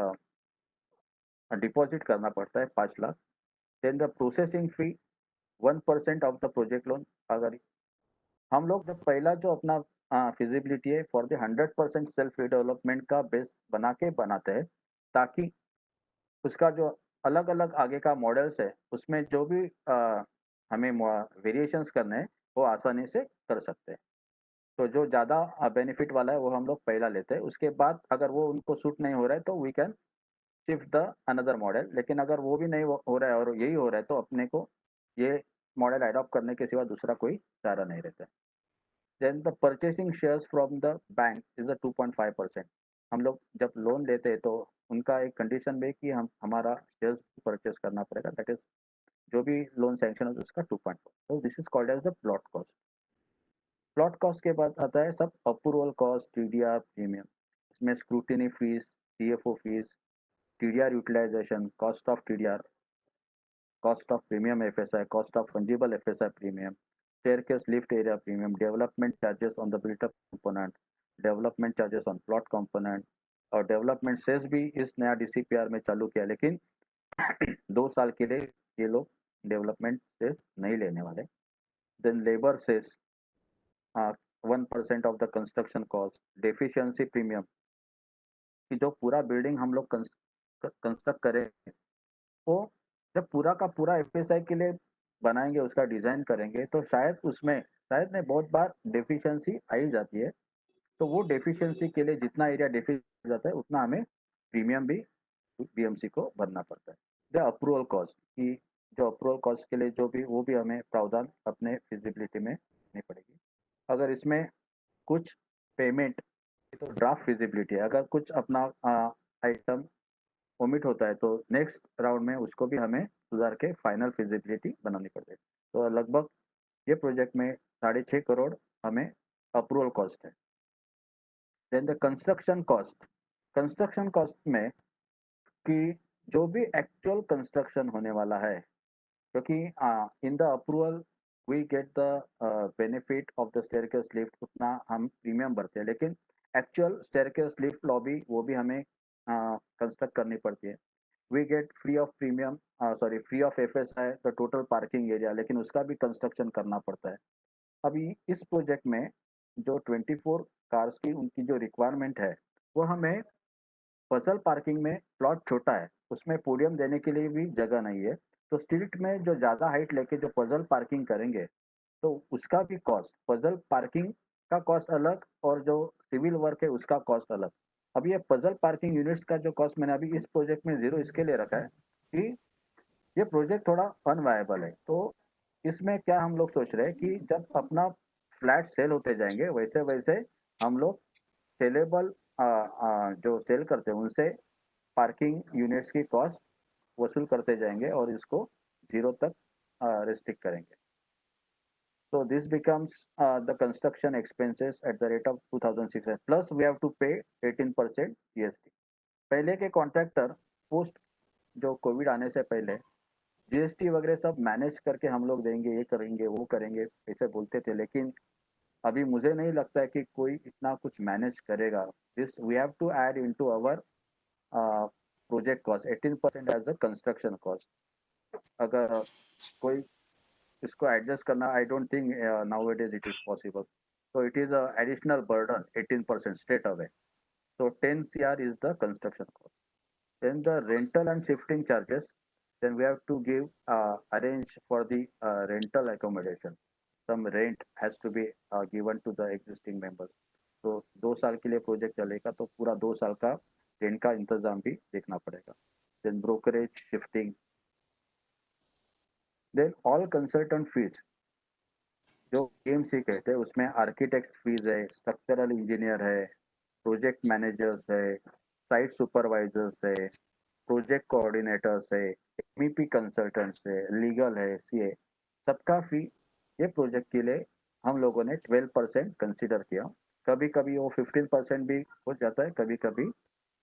डिपॉजिट करना पड़ता है 5 lakh. Then the processing fee 1% of the project loan. अगर हम लोग जब पहला जो अपना फिजिबिलिटी है फॉर द 100% सेल्फ डेवलपमेंट का बेस बना के बनाते हैं, ताकि उसका जो अलग अलग आगे का मॉडल्स है उसमें जो भी हमें वेरिएशंस करने हैं वो आसानी से कर सकते हैं। तो जो ज़्यादा बेनिफिट वाला है वो हम लोग पहला लेते हैं, उसके बाद अगर वो उनको सूट नहीं हो रहा है तो we can shift the another model. लेकिन अगर वो भी नहीं हो रहा है और यही हो रहा है तो अपने को ये मॉडल अडॉप्ट करने के सिवा दूसरा कोई चारा नहीं रहता है। Then the purchasing shares from the bank is a 2.5%। हम लोग जब लोन लेते हैं तो उनका एक कंडीशन में कि हम हमारा शेयर्स परचेस करना पड़ेगा, दैट इज जो भी लोन सैंक्शन हो उसका 2.4। तो this is called as the plot cost. Plot cost के बाद आता है सब अप्रूवल कॉस्ट, टीडीआर प्रीमियम। इसमें scrutiny fees, TFO fees, TDR utilisation, cost of TDR, cost of premium FSI, cost of fungible FSI premium, staircase lift area premium, development charges on the built up component, development charges on plot component, और development cess भी इस नया DCPR में चालू किया, लेकिन 2 साल के लिए ये लोग डेवलपमेंट सेस नहीं लेने वाले। Then labour cess 1% of the construction cost, deficiency premium कि जो पूरा बिल्डिंग हम लोग कंस्ट्रक्ट करें वो जब पूरा का पूरा एफएसआई के लिए बनाएंगे, उसका डिज़ाइन करेंगे तो शायद उसमें शायद नहीं बहुत बार डेफिशिएंसी आ ही जाती है। तो वो डेफिशिएंसी के लिए जितना एरिया डेफिशिएंट हो जाता है उतना हमें प्रीमियम भी बीएमसी को भरना पड़ता है। द अप्रूवल कॉस्ट की जो अप्रूवल कॉस्ट के लिए जो भी वो भी हमें प्रावधान अपने फिजिबिलिटी में नहीं पड़ेगी। अगर इसमें कुछ पेमेंट तो ड्राफ्ट फिजिबिलिटी है, अगर कुछ अपना आइटम ओमिट होता है तो नेक्स्ट राउंड में उसको भी हमें सुधार के फाइनल फिजिबिलिटी बनानी पड़ती है। तो लगभग ये प्रोजेक्ट में 6.5 करोड़ हमें अप्रूवल कॉस्ट है। देन द कंस्ट्रक्शन कॉस्ट में कि जो भी एक्चुअल कंस्ट्रक्शन होने वाला है, क्योंकि in the approval we get the benefit of the staircase lift, उतना हम प्रीमियम भरते हैं, लेकिन एक्चुअल स्टेयरकेस लिफ्ट लॉबी वो भी हमें कंस्ट्रक्ट करनी पड़ती है। We get free of premium, sorry free of FSI the total parking area, लेकिन उसका भी कंस्ट्रक्शन करना पड़ता है। अभी इस प्रोजेक्ट में जो 24 कार्स की उनकी जो रिक्वायरमेंट है, वो हमें पजल पार्किंग में प्लॉट छोटा है, उसमें पोडियम देने के लिए भी जगह नहीं है, तो स्ट्रीट में जो ज़्यादा हाइट लेके जो पजल पार्किंग करेंगे, तो उसका भी कॉस्ट, पजल पार्किंग का कॉस्ट अलग और जो सिविल वर्क है उसका कॉस्ट अलग। अब ये पजल पार्किंग यूनिट्स का जो कॉस्ट मैंने अभी इस प्रोजेक्ट में ज़ीरो इसके लिए रखा है कि ये प्रोजेक्ट थोड़ा अनवायबल है। तो इसमें क्या हम लोग सोच रहे हैं कि जब अपना फ्लैट सेल होते जाएंगे, वैसे वैसे हम लोग सेलेबल जो सेल करते हैं उनसे पार्किंग यूनिट्स की कॉस्ट वसूल करते जाएंगे और इसको जीरो तक रिस्ट्रिक्ट करेंगे। So this becomes the construction expenses at the rate of 2,600 plus we have to pay 18% GST। पहले के कॉन्ट्रैक्टर पोस्ट जो कोविड आने से पहले जीएसटी वगैरह सब मैनेज करके हम लोग देंगे, ये करेंगे वो करेंगे ऐसे बोलते थे, लेकिन अभी मुझे नहीं लगता है कि कोई इतना कुछ मैनेज करेगा। This we have to add into our project cost 18% as a construction cost. अगर कोई इसको एडजस्ट करना, I don't think now it is possible, so it is a additional burden 18% straight away, so 10 cr is the construction cost. Then the rental and shifting charges, then we have to give arrange for the rental accommodation, some rent has to be given to the existing members। तो 2 साल के लिए project चलेगा तो पूरा 2 साल का rent का इंतजाम भी देखना पड़ेगा। Then brokerage shifting, then all consultant fees जो केएमसी कहते हैं उसमें आर्किटेक्ट फीस है, स्ट्रक्चरल इंजीनियर है, प्रोजेक्ट मैनेजर्स है, साइट सुपरवाइजर्स है, प्रोजेक्ट कोऑर्डिनेटर्स है, एमईपी कंसल्टेंट्स है, लीगल है, सीए, सबका फी ये प्रोजेक्ट के लिए हम लोगों ने 12% कंसिडर किया। कभी कभी वो 15% भी हो जाता है, कभी कभी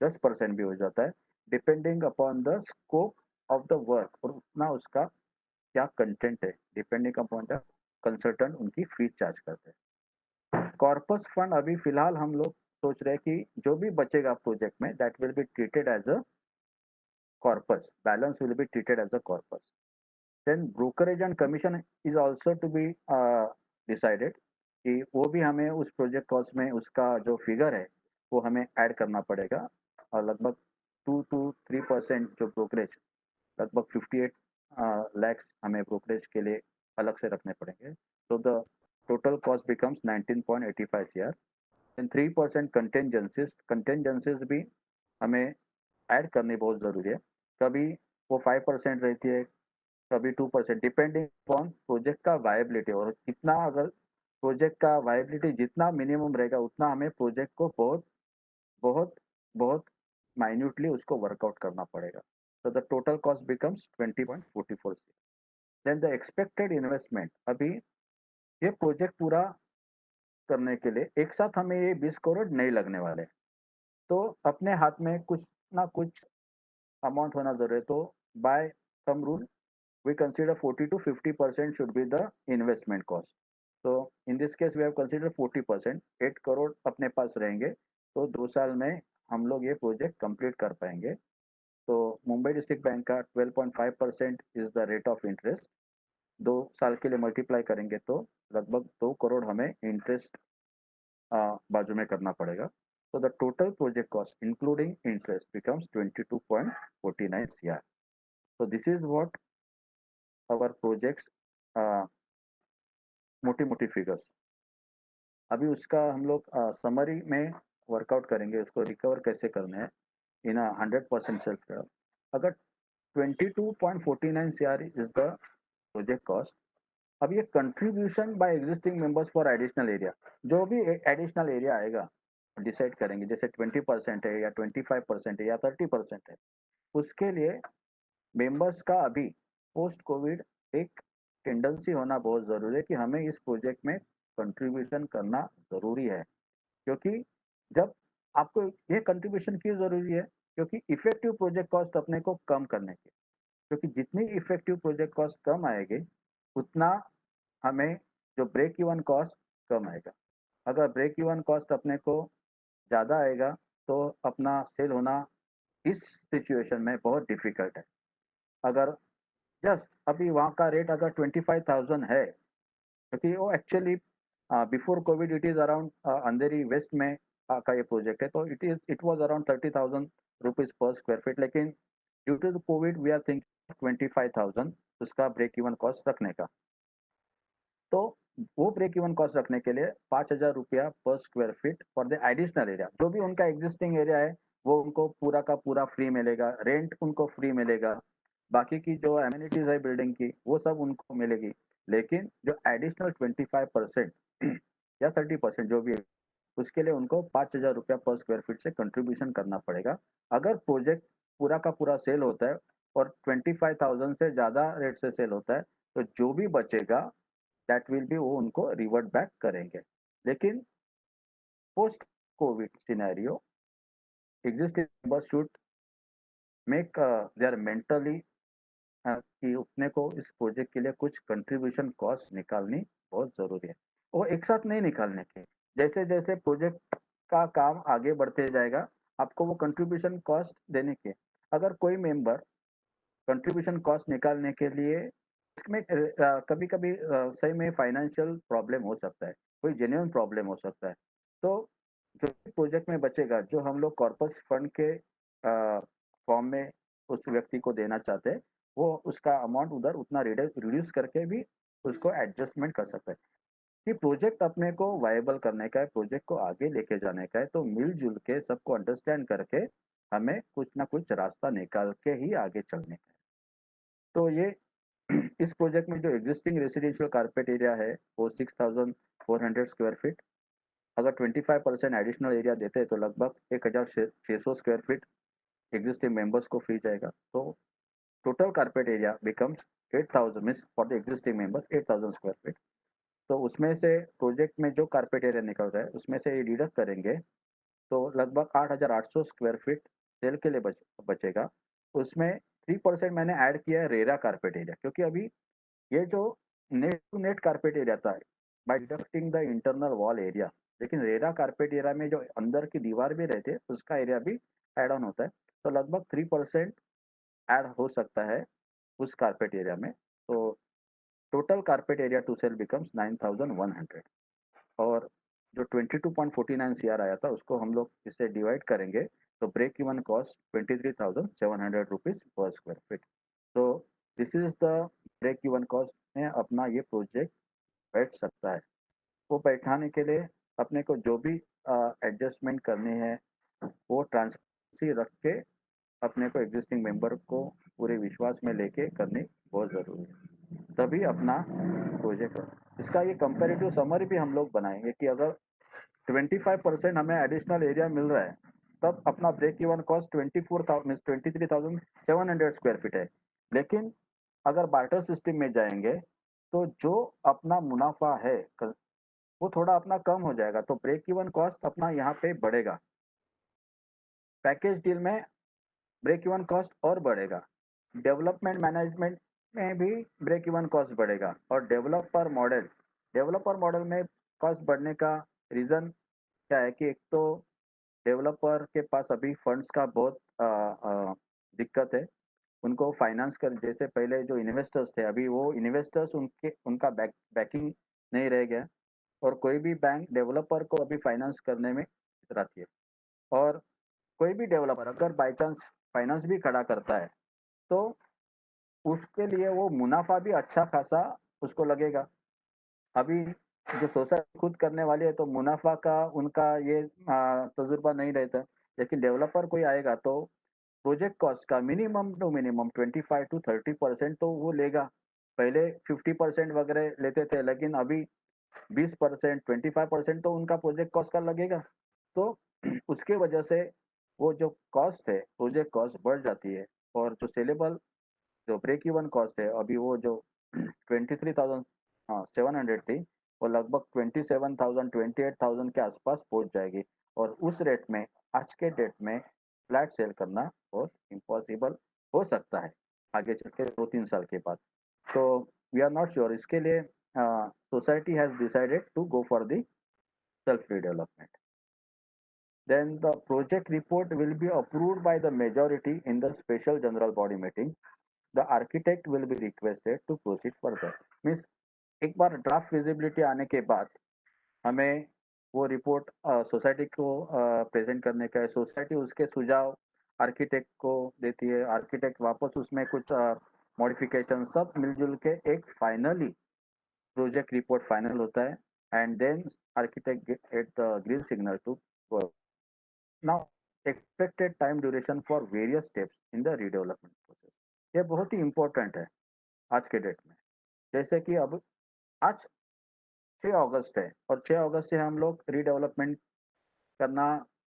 10% भी हो जाता है, depending upon the scope of the work और उतना उसका क्या कंटेंट है, डिपेंडिंग अपॉन द कंसल्टेंट उनकी फीस चार्ज करते हैं। कॉर्पस फंड अभी फिलहाल हम लोग सोच रहे हैं कि जो भी बचेगा प्रोजेक्ट में that will be treated as a corpus, balance will be treated as a corpus. Then brokerage and commission is also to be decided कि वो भी हमें उस प्रोजेक्ट कॉस्ट में उसका जो फिगर है वो हमें ऐड करना पड़ेगा, और लगभग 2 to 3% जो ब्रोकरेज, लगभग 58 लैक्स हमें ब्रोकरेज के लिए अलग से रखने पड़ेंगे। तो the total cost becomes 19.85 CR। And 3% कंटेंजेंसीज भी हमें ऐड करनी बहुत ज़रूरी है। कभी वो 5% रहती है, कभी 2%, डिपेंडिंग अपॉन प्रोजेक्ट का वायबिलिटी, और कितना अगर प्रोजेक्ट का वायबिलिटी जितना मिनिमम रहेगा उतना हमें प्रोजेक्ट को बहुत बहुत बहुत माइन्यूटली उसको वर्कआउट करना पड़ेगा। तो the total cost becomes 20.44 CR। Then the expected investment, अभी ये प्रोजेक्ट पूरा करने के लिए एक साथ हमें ये 20 करोड़ नहीं लगने वाले, तो अपने हाथ में कुछ ना कुछ अमाउंट होना जरूरी है। तो by some rule we consider 40 to 50% should be the investment cost, so in this case we have considered 40%, 8 crore अपने पास रहेंगे, तो 2 साल में हम लोग ये प्रोजेक्ट कंप्लीट कर पाएंगे। तो मुंबई डिस्ट्रिक्ट बैंक का 12.5% is the rate of interest, 2 साल के लिए मल्टीप्लाई करेंगे तो लगभग 2 करोड़ हमें इंटरेस्ट बाजू में करना पड़ेगा। तो the total project cost including interest becomes 22.49 CR। so this is what our projects मोटी मोटी फिगर्स। अभी उसका हम लोग समरी में वर्कआउट करेंगे, उसको रिकवर कैसे करना है इन 100% सेल्फ। अगर 22.49 CR is the project cost, अब ये contribution by existing members for additional area, जो भी एडिशनल एरिया आएगा डिसाइड करेंगे, जैसे 20% है या 25% है या 30% है, उसके लिए मेंबर्स का अभी पोस्ट कोविड एक टेंडेंसी होना बहुत ज़रूरी है कि हमें इस प्रोजेक्ट में कंट्रीब्यूशन करना ज़रूरी है, क्योंकि जब आपको ये कंट्रीब्यूशन क्यों ज़रूरी है? क्योंकि इफ़ेक्टिव प्रोजेक्ट कॉस्ट अपने को कम करने की, क्योंकि जितनी इफ़ेक्टिव प्रोजेक्ट कॉस्ट कम आएगी, उतना हमें जो ब्रेक इवन कॉस्ट कम आएगा। अगर ब्रेक इवन कॉस्ट अपने को ज़्यादा आएगा, तो अपना सेल होना इस सिचुएशन में बहुत डिफ़िकल्ट है। अगर जस्ट अभी वहाँ का रेट अगर 25,000 है, क्योंकि वो actually before covid it is around Andheri west में का ये प्रोजेक्ट है, तो it was around 30,000 rupees per square feet, लेकिन due to the covid we are thinking 25,000 उसका ब्रेक इवन कॉस्ट रखने का। तो वो ब्रेक इवन कॉस्ट रखने के लिए 5,000 रुपया पर square feet for the additional area. जो भी उनका एग्जिस्टिंग एरिया है, वो उनको पूरा का पूरा फ्री मिलेगा, रेंट उनको फ्री मिलेगा। बाकी की जो एमिनिटीज़ है बिल्डिंग की, वो सब उनको मिलेगी। लेकिन जो एडिशनल 25% या 30% जो भी है, उसके लिए उनको 5,000 रुपया पर स्क्वायर फीट से कंट्रीब्यूशन करना पड़ेगा। अगर प्रोजेक्ट पूरा का पूरा सेल होता है और 25,000 से ज़्यादा रेट से सेल होता है, तो जो भी बचेगा दैट विल बी वो उनको रिवर्ट बैक करेंगे। लेकिन post Covid scenario existing members should make their mentally कि अपने को इस प्रोजेक्ट के लिए कुछ कंट्रीब्यूशन कॉस्ट निकालनी बहुत ज़रूरी है। वो एक साथ नहीं निकालने के, जैसे-जैसे प्रोजेक्ट का काम आगे बढ़ते जाएगा, आपको वो कंट्रीब्यूशन कॉस्ट देने के। अगर कोई मेंबर कंट्रीब्यूशन कॉस्ट निकालने के लिए इसमें कभी-कभी सही में फाइनेंशियल प्रॉब्लम हो सकता है, कोई जेन्युइन प्रॉब्लम हो सकता है। तो जो प्रोजेक्ट में बचेगा, जो हम लोग कॉर्पस फंड के फॉर्म में उस व्यक्ति को देना चाहते हैं, वो उसका अमाउंट उधर उतना रिड्यूस करके भी उसको एडजस्टमेंट कर सकता है। कि प्रोजेक्ट अपने को वायबल करने का है, प्रोजेक्ट को आगे लेके जाने का है, तो मिल-जुल के सबको अंडरस्टैंड करके हमें कुछ ना कुछ रास्ता निकाल के ही आगे चलने का है। तो ये इस प्रोजेक्ट में जो एग्जिस्टिंग रेजिडेंशियल कारपेट एरिया है, वो 6,400 स्क्वायर फीट। अगर 25% एडिशनल एरिया देते हैं, तो लगभग 1,600 स्क्वायर फीट एग्जिस्टिंग मेंबर्स को फ्री जाएगा। तो total carpet area becomes 8,000 means for the existing members 8,000 square feet. तो उसमें से प्रोजेक्ट में जो कारपेट एरिया निकल रहा है, उसमें से ये डिडक्ट करेंगे, तो लगभग 8,800 स्क्वायर फीट सेल के लिए बचेगा। उसमें 3% मैंने ऐड किया है रेरा कारपेट एरिया, क्योंकि अभी ये जो net to net carpet area था, by deducting the internal wall area, लेकिन रेरा कारपेट एरिया में जो अंदर की दीवार भी रहती है, उसका एरिया भी ऐड ऑन होता है। तो लगभग 3% ऐड हो सकता है उस कारपेट एरिया में। तो total carpet area to sale becomes 9,100। और जो 22.49 सीआर आया था, उसको हम लोग इससे डिवाइड करेंगे, तो break even cost 23,700 rupees per square feet. तो this is the break even cost में अपना ये प्रोजेक्ट बैठ सकता है। वो बैठाने के लिए अपने को जो भी एडजस्टमेंट करनी है, वो ट्रांसपेरेंसी रख के अपने को एग्जिस्टिंग मेंबर को पूरे विश्वास में लेके करनी बहुत ज़रूरी है। तभी अपना प्रोजेक्ट इसका ये कंपैरेटिव समरी भी हम लोग बनाएँगे कि अगर 25% हमें एडिशनल एरिया मिल रहा है, तब अपना break even cost 24,000 means 23,700 square feet है। लेकिन अगर बार्टर सिस्टम में जाएँगे, तो जो अपना मुनाफ़ा है वो थोड़ा अपना कम हो जाएगा, तो ब्रेक इवन कॉस्ट अपना यहाँ पे बढ़ेगा। पैकेज डील में ब्रेक इवन कॉस्ट और बढ़ेगा। डेवलपमेंट मैनेजमेंट में भी ब्रेक इवन कॉस्ट बढ़ेगा। और डेवलपर मॉडल में कॉस्ट बढ़ने का रीज़न क्या है कि एक तो डेवलपर के पास अभी फंड्स का बहुत दिक्कत है। उनको फाइनेंस कर, जैसे पहले जो इन्वेस्टर्स थे, अभी वो इन्वेस्टर्स उनका बैकिंग नहीं रह गया, और कोई भी बैंक डेवलपर को अभी फाइनेंस करने में इतराती है। और कोई भी डेवलपर अगर बाय चांस फाइनेंस भी खड़ा करता है, तो उसके लिए वो मुनाफ़ा भी अच्छा खासा उसको लगेगा। अभी जो सोसाइटी खुद करने वाली है, तो मुनाफ़ा का उनका ये तजुर्बा नहीं रहता है। लेकिन डेवलपर कोई आएगा, तो प्रोजेक्ट कॉस्ट का मिनिमम टू मिनिमम 25 टू 30% तो वो लेगा। पहले 50% वगैरह लेते थे, लेकिन अभी 20%, 25% तो उनका प्रोजेक्ट कॉस्ट का लगेगा। तो उसके वजह से वो जो कॉस्ट है, प्रोजेक्ट कॉस्ट बढ़ जाती है। और जो सेलेबल जो ब्रेक इवन कॉस्ट है, अभी वो जो 23,000 700 थी, वो लगभग 27,000 28,000 के आसपास पहुंच जाएगी। और उस रेट में आज के डेट में फ्लैट सेल करना बहुत इम्पॉसिबल हो सकता है आगे चल के 2-3 साल के बाद। तो वी आर नॉट श्योर, इसके लिए society has decided to go for the self redevelopment. Then the project report will be approved by the majority in the special general body meeting. The architect will be requested to proceed further. Means एक बार draft feasibility आने के बाद हमें वो report society को present करने का है। सोसाइटी उसके सुझाव आर्किटेक्ट को देती है, आर्किटेक्ट वापस उसमें कुछ मॉडिफिकेशन सब मिलजुल के एक फाइनली प्रोजेक्ट रिपोर्ट फाइनल होता है and then architect get the green signal to work. Now expected time duration for various steps in the redevelopment process, ये बहुत ही इंपॉर्टेंट है आज के डेट में। जैसे कि अब आज 6 अगस्त है और 6 अगस्त से हम लोग रीडेवलपमेंट करना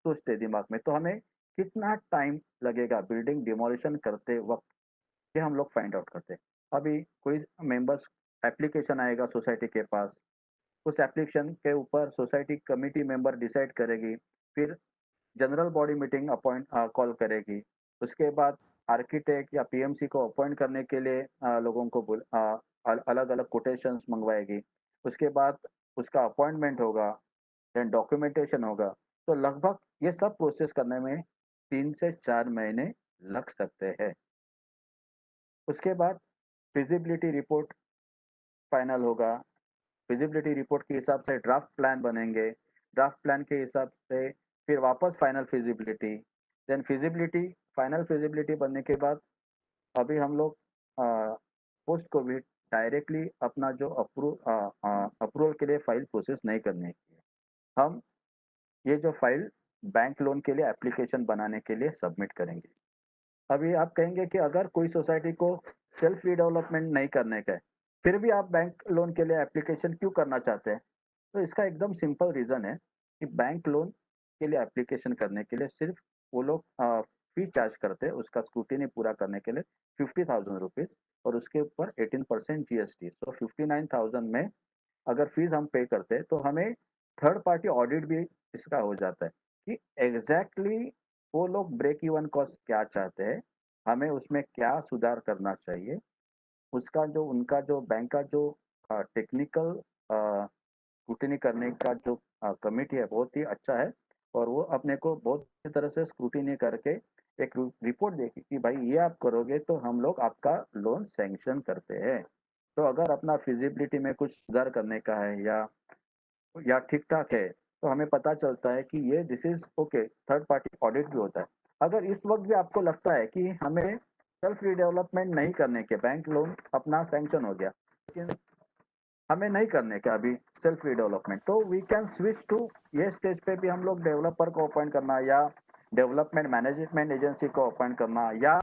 सोचते दिमाग में, तो हमें कितना टाइम लगेगा बिल्डिंग डिमोलिशन करते वक्त, ये हम लोग फाइंड आउट करते हैं। अभी कोई मेंबर्स एप्लीकेशन आएगा सोसाइटी के पास, उस एप्लीकेशन के ऊपर सोसाइटी कमेटी मेंबर डिसाइड करेगी, फिर general body meeting appoint call करेगी, उसके बाद आर्किटेक्ट या पीएमसी को अपॉइंट करने के लिए लोगों को अलग अलग कोटेशंस मंगवाएगी, उसके बाद उसका अपॉइंटमेंट होगा, देन डॉक्यूमेंटेशन होगा। तो लगभग ये सब प्रोसेस करने में 3 से 4 महीने लग सकते हैं। उसके बाद फिजिबिलिटी रिपोर्ट फाइनल होगा, फिजिबिलिटी रिपोर्ट के हिसाब से ड्राफ्ट प्लान बनेंगे, ड्राफ्ट प्लान के हिसाब से फिर वापस final feasibility, then feasibility final feasibility बनने के बाद अभी हम लोग पोस्ट कोविड डायरेक्टली अपना जो अप्रूवल के लिए फाइल प्रोसेस नहीं करने की है, हम ये जो फाइल बैंक लोन के लिए एप्लीकेशन बनाने के लिए सबमिट करेंगे। अभी आप कहेंगे कि अगर कोई सोसाइटी को सेल्फ रीडेवलपमेंट नहीं करने का है, फिर भी आप बैंक लोन के लिए एप्लीकेशन क्यों करना चाहते हैं? तो इसका एकदम सिंपल रीज़न है कि बैंक लोन के लिए एप्लीकेशन करने के लिए सिर्फ वो लोग फी चार्ज करते हैं उसका स्क्रूटिनी पूरा करने के लिए 50,000 रुपीज़ और उसके ऊपर 18% जीएसटी। तो 59,000 में अगर फीस हम पे करते हैं तो हमें थर्ड पार्टी ऑडिट भी इसका हो जाता है कि एग्जैक्टली वो लोग ब्रेक इवन कॉस्ट क्या चाहते हैं, हमें उसमें क्या सुधार करना चाहिए, उसका जो उनका जो बैंक का जो टेक्निकल स्क्रूटिनी करने का जो कमिटी है बहुत ही अच्छा है और वो अपने को बहुत अच्छी तरह से स्क्रूटिनी करके एक रिपोर्ट देगी कि भाई ये आप करोगे तो हम लोग आपका लोन सैंक्शन करते हैं। तो अगर अपना फिजिबिलिटी में कुछ सुधार करने का है या ठीक-ठाक है, तो हमें पता चलता है कि ये this is okay, third party audit भी होता है। अगर इस वक़्त भी आपको लगता है कि हमें सेल्फ रीडेवलपमेंट नहीं करने के, बैंक लोन अपना सैंक्शन हो गया, लेकिन हमें नहीं करने का अभी सेल्फ रीडेवलपमेंट, तो वी कैन स्विच टू ये स्टेज पे भी हम लोग डेवलपर को अपॉइंट करना या डेवलपमेंट मैनेजमेंट एजेंसी को अपॉइंट करना या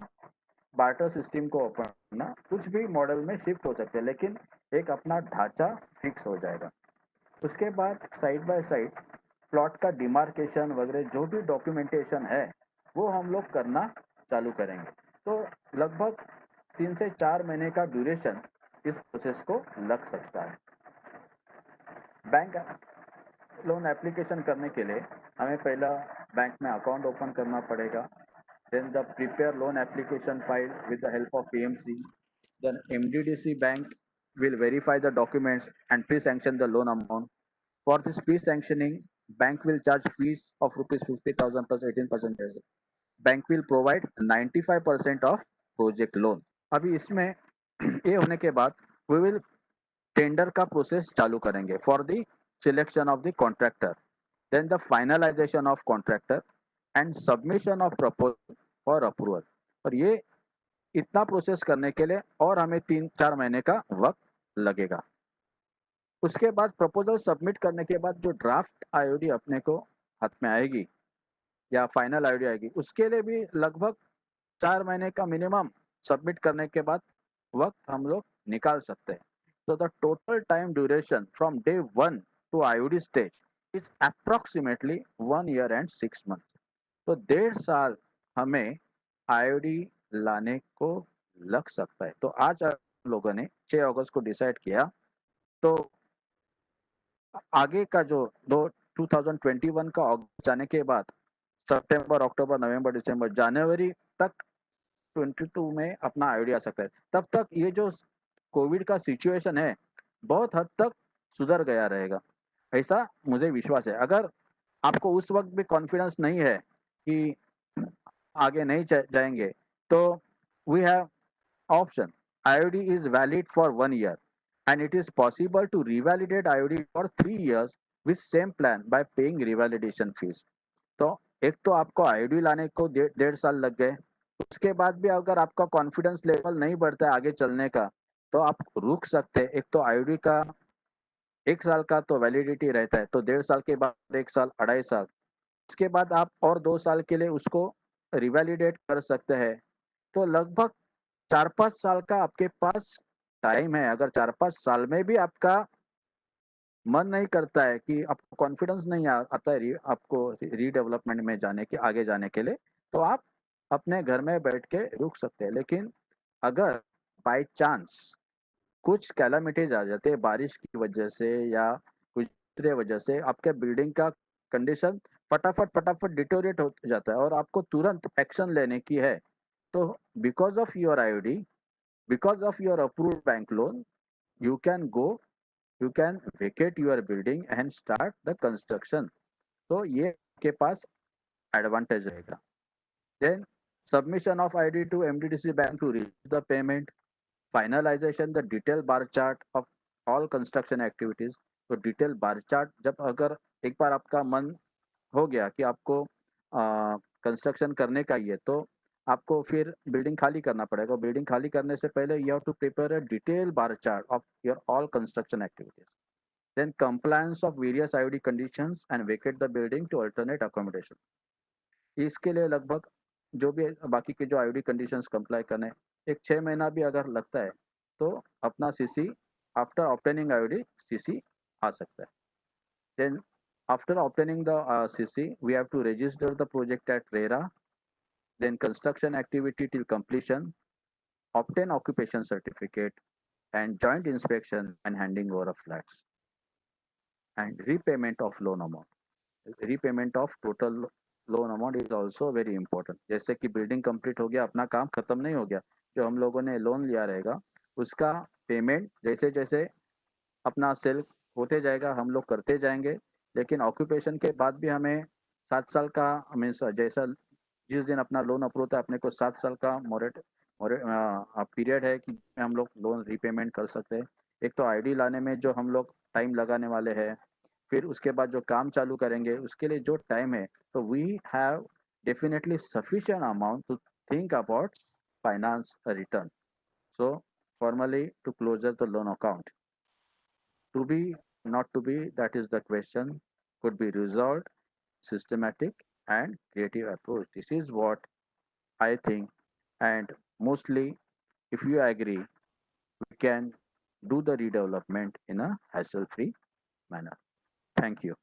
बार्टर सिस्टम को अपॉइंट करना, कुछ भी मॉडल में शिफ्ट हो सकते हैं, लेकिन एक अपना ढांचा फिक्स हो जाएगा। उसके बाद साइड बाय साइड प्लॉट का डिमार्केशन वगैरह जो भी डॉक्यूमेंटेशन है वो हम लोग करना चालू करेंगे। तो लगभग 3 से 4 महीने का ड्यूरेशन इस प्रोसेस को लग सकता है। बैंक लोन एप्लीकेशन करने के लिए हमें पहला बैंक में अकाउंट ओपन करना पड़ेगा, then the prepare loan application file with the help of PMC, then MDDC bank will verify the documents and pre-sanction the loan amount. For this pre-sanctioning, bank will charge fees of rupees 50,000 plus 18%. Bank will provide 95% of project loan. अभी इसमें ये होने के बाद we will tender का process चालू करेंगे for the selection of the contractor, then the finalization of contractor and submission of proposal for approval. और ये इतना प्रोसेस करने के लिए और हमें 3-4 महीने का वक्त लगेगा। उसके बाद प्रपोजल सबमिट करने के बाद जो ड्राफ्ट आईओडी अपने को हाथ में आएगी या फाइनल आईओडी आएगी, उसके लिए भी लगभग 4 महीने का मिनिमम सबमिट करने के बाद वक्त हम लोग निकाल सकते हैं। So the total time duration from day 1 to IOD stage is approximately 1 year and 6 months. तो 1.5 साल हमें IOD लाने को लग सकता है। तो आज लोगों ने 6 अगस्त को डिसाइड किया, तो आगे का जो 2021 का अगस्त जाने के बाद सितंबर, अक्टूबर, नवंबर, दिसंबर, जनवरी तक 22 में अपना आईडी आ सकता है। तब तक ये जो कोविड का सिचुएशन है बहुत हद तक सुधर गया रहेगा, ऐसा मुझे विश्वास है। अगर आपको उस वक्त भी कॉन्फिडेंस नहीं है कि आगे नहीं जाएंगे, तो we have option. IOD is valid for 1 year and it is possible to revalidate IOD for 3 years with same plan by paying revalidation fees। तो एक तो आपको IOD लाने को 1.5 साल लग गए, उसके बाद भी अगर आपका कॉन्फिडेंस लेवल नहीं बढ़ता है आगे चलने का, तो आप रुक सकते हैं। एक तो IOD का 1 साल का तो वैलिडिटी रहता है, तो 1.5 साल के बाद 1 साल, 2.5 साल, उसके बाद आप और 2 साल के लिए उसको रिवैलिडेट कर सकते हैं। तो लगभग 4-5 साल का आपके पास टाइम है। अगर 4-5 साल में भी आपका मन नहीं करता है कि आपको कॉन्फिडेंस नहीं आता है आपको रीडेवलपमेंट में जाने के, आगे जाने के लिए, तो आप अपने घर में बैठ के रुक सकते हैं। लेकिन अगर बाय चांस कुछ कैलामिटीज आ जाते हैं बारिश की वजह से या कुछ दूसरे वजह से, आपके बिल्डिंग का कंडीशन फटाफट डिटोरेट हो जाता है और आपको तुरंत एक्शन लेने की है, तो because of your IOD, because of your approved bank loan, you can go, you can vacate your building and start the construction। तो ये आपके पास एडवांटेज रहेगा। Then submission of ID to MDDC bank to release the payment, finalization the detailed bar chart of all construction activities। तो detail bar chart जब अगर एक बार आपका मन हो गया कि आपको कंस्ट्रक्शन करने का ही है, तो आपको फिर बिल्डिंग खाली करना पड़ेगा। बिल्डिंग खाली करने से पहले you have to prepare a detail bar chart of your all construction activities. Then compliance of various IOD conditions and vacate the building to alternate accommodation. इसके लिए लगभग जो भी बाकी के जो IOD कंडीशंस कंप्लाई करने, एक 6 महीना भी अगर लगता है, तो अपना CC after obtaining IOD CC आ सकता है। Then after obtaining the CC, we have to register the project at RERA, then construction activity till completion, obtain occupation certificate, and joint inspection and handing over of flats, and repayment of loan amount। Repayment of total loan amount is also very important। जैसे कि building complete हो गया, अपना काम खत्म नहीं हो गया, जो हम लोगों ने लोन लिया रहेगा उसका पेमेंट जैसे जैसे अपना सेल होते जाएगा हम लोग करते जाएंगे। लेकिन ऑक्यूपेशन के बाद भी हमें 7 साल का मीन्स जैसा जिस दिन अपना लोन अप्रूव होता है, अपने को 7 साल का पीरियड है कि हम लोग लोन रीपेमेंट कर सकते हैं। एक तो IOD लाने में जो हम लोग टाइम लगाने वाले हैं, फिर उसके बाद जो काम चालू करेंगे उसके लिए जो टाइम है, तो we have definitely sufficient amount to think about finance return. So formally to closure the loan account, to be, not to be, that is the question, could be resolved systematic and creative approach। This is what I think, and mostly if you agree, we can do the redevelopment in a hassle free manner। Thank you।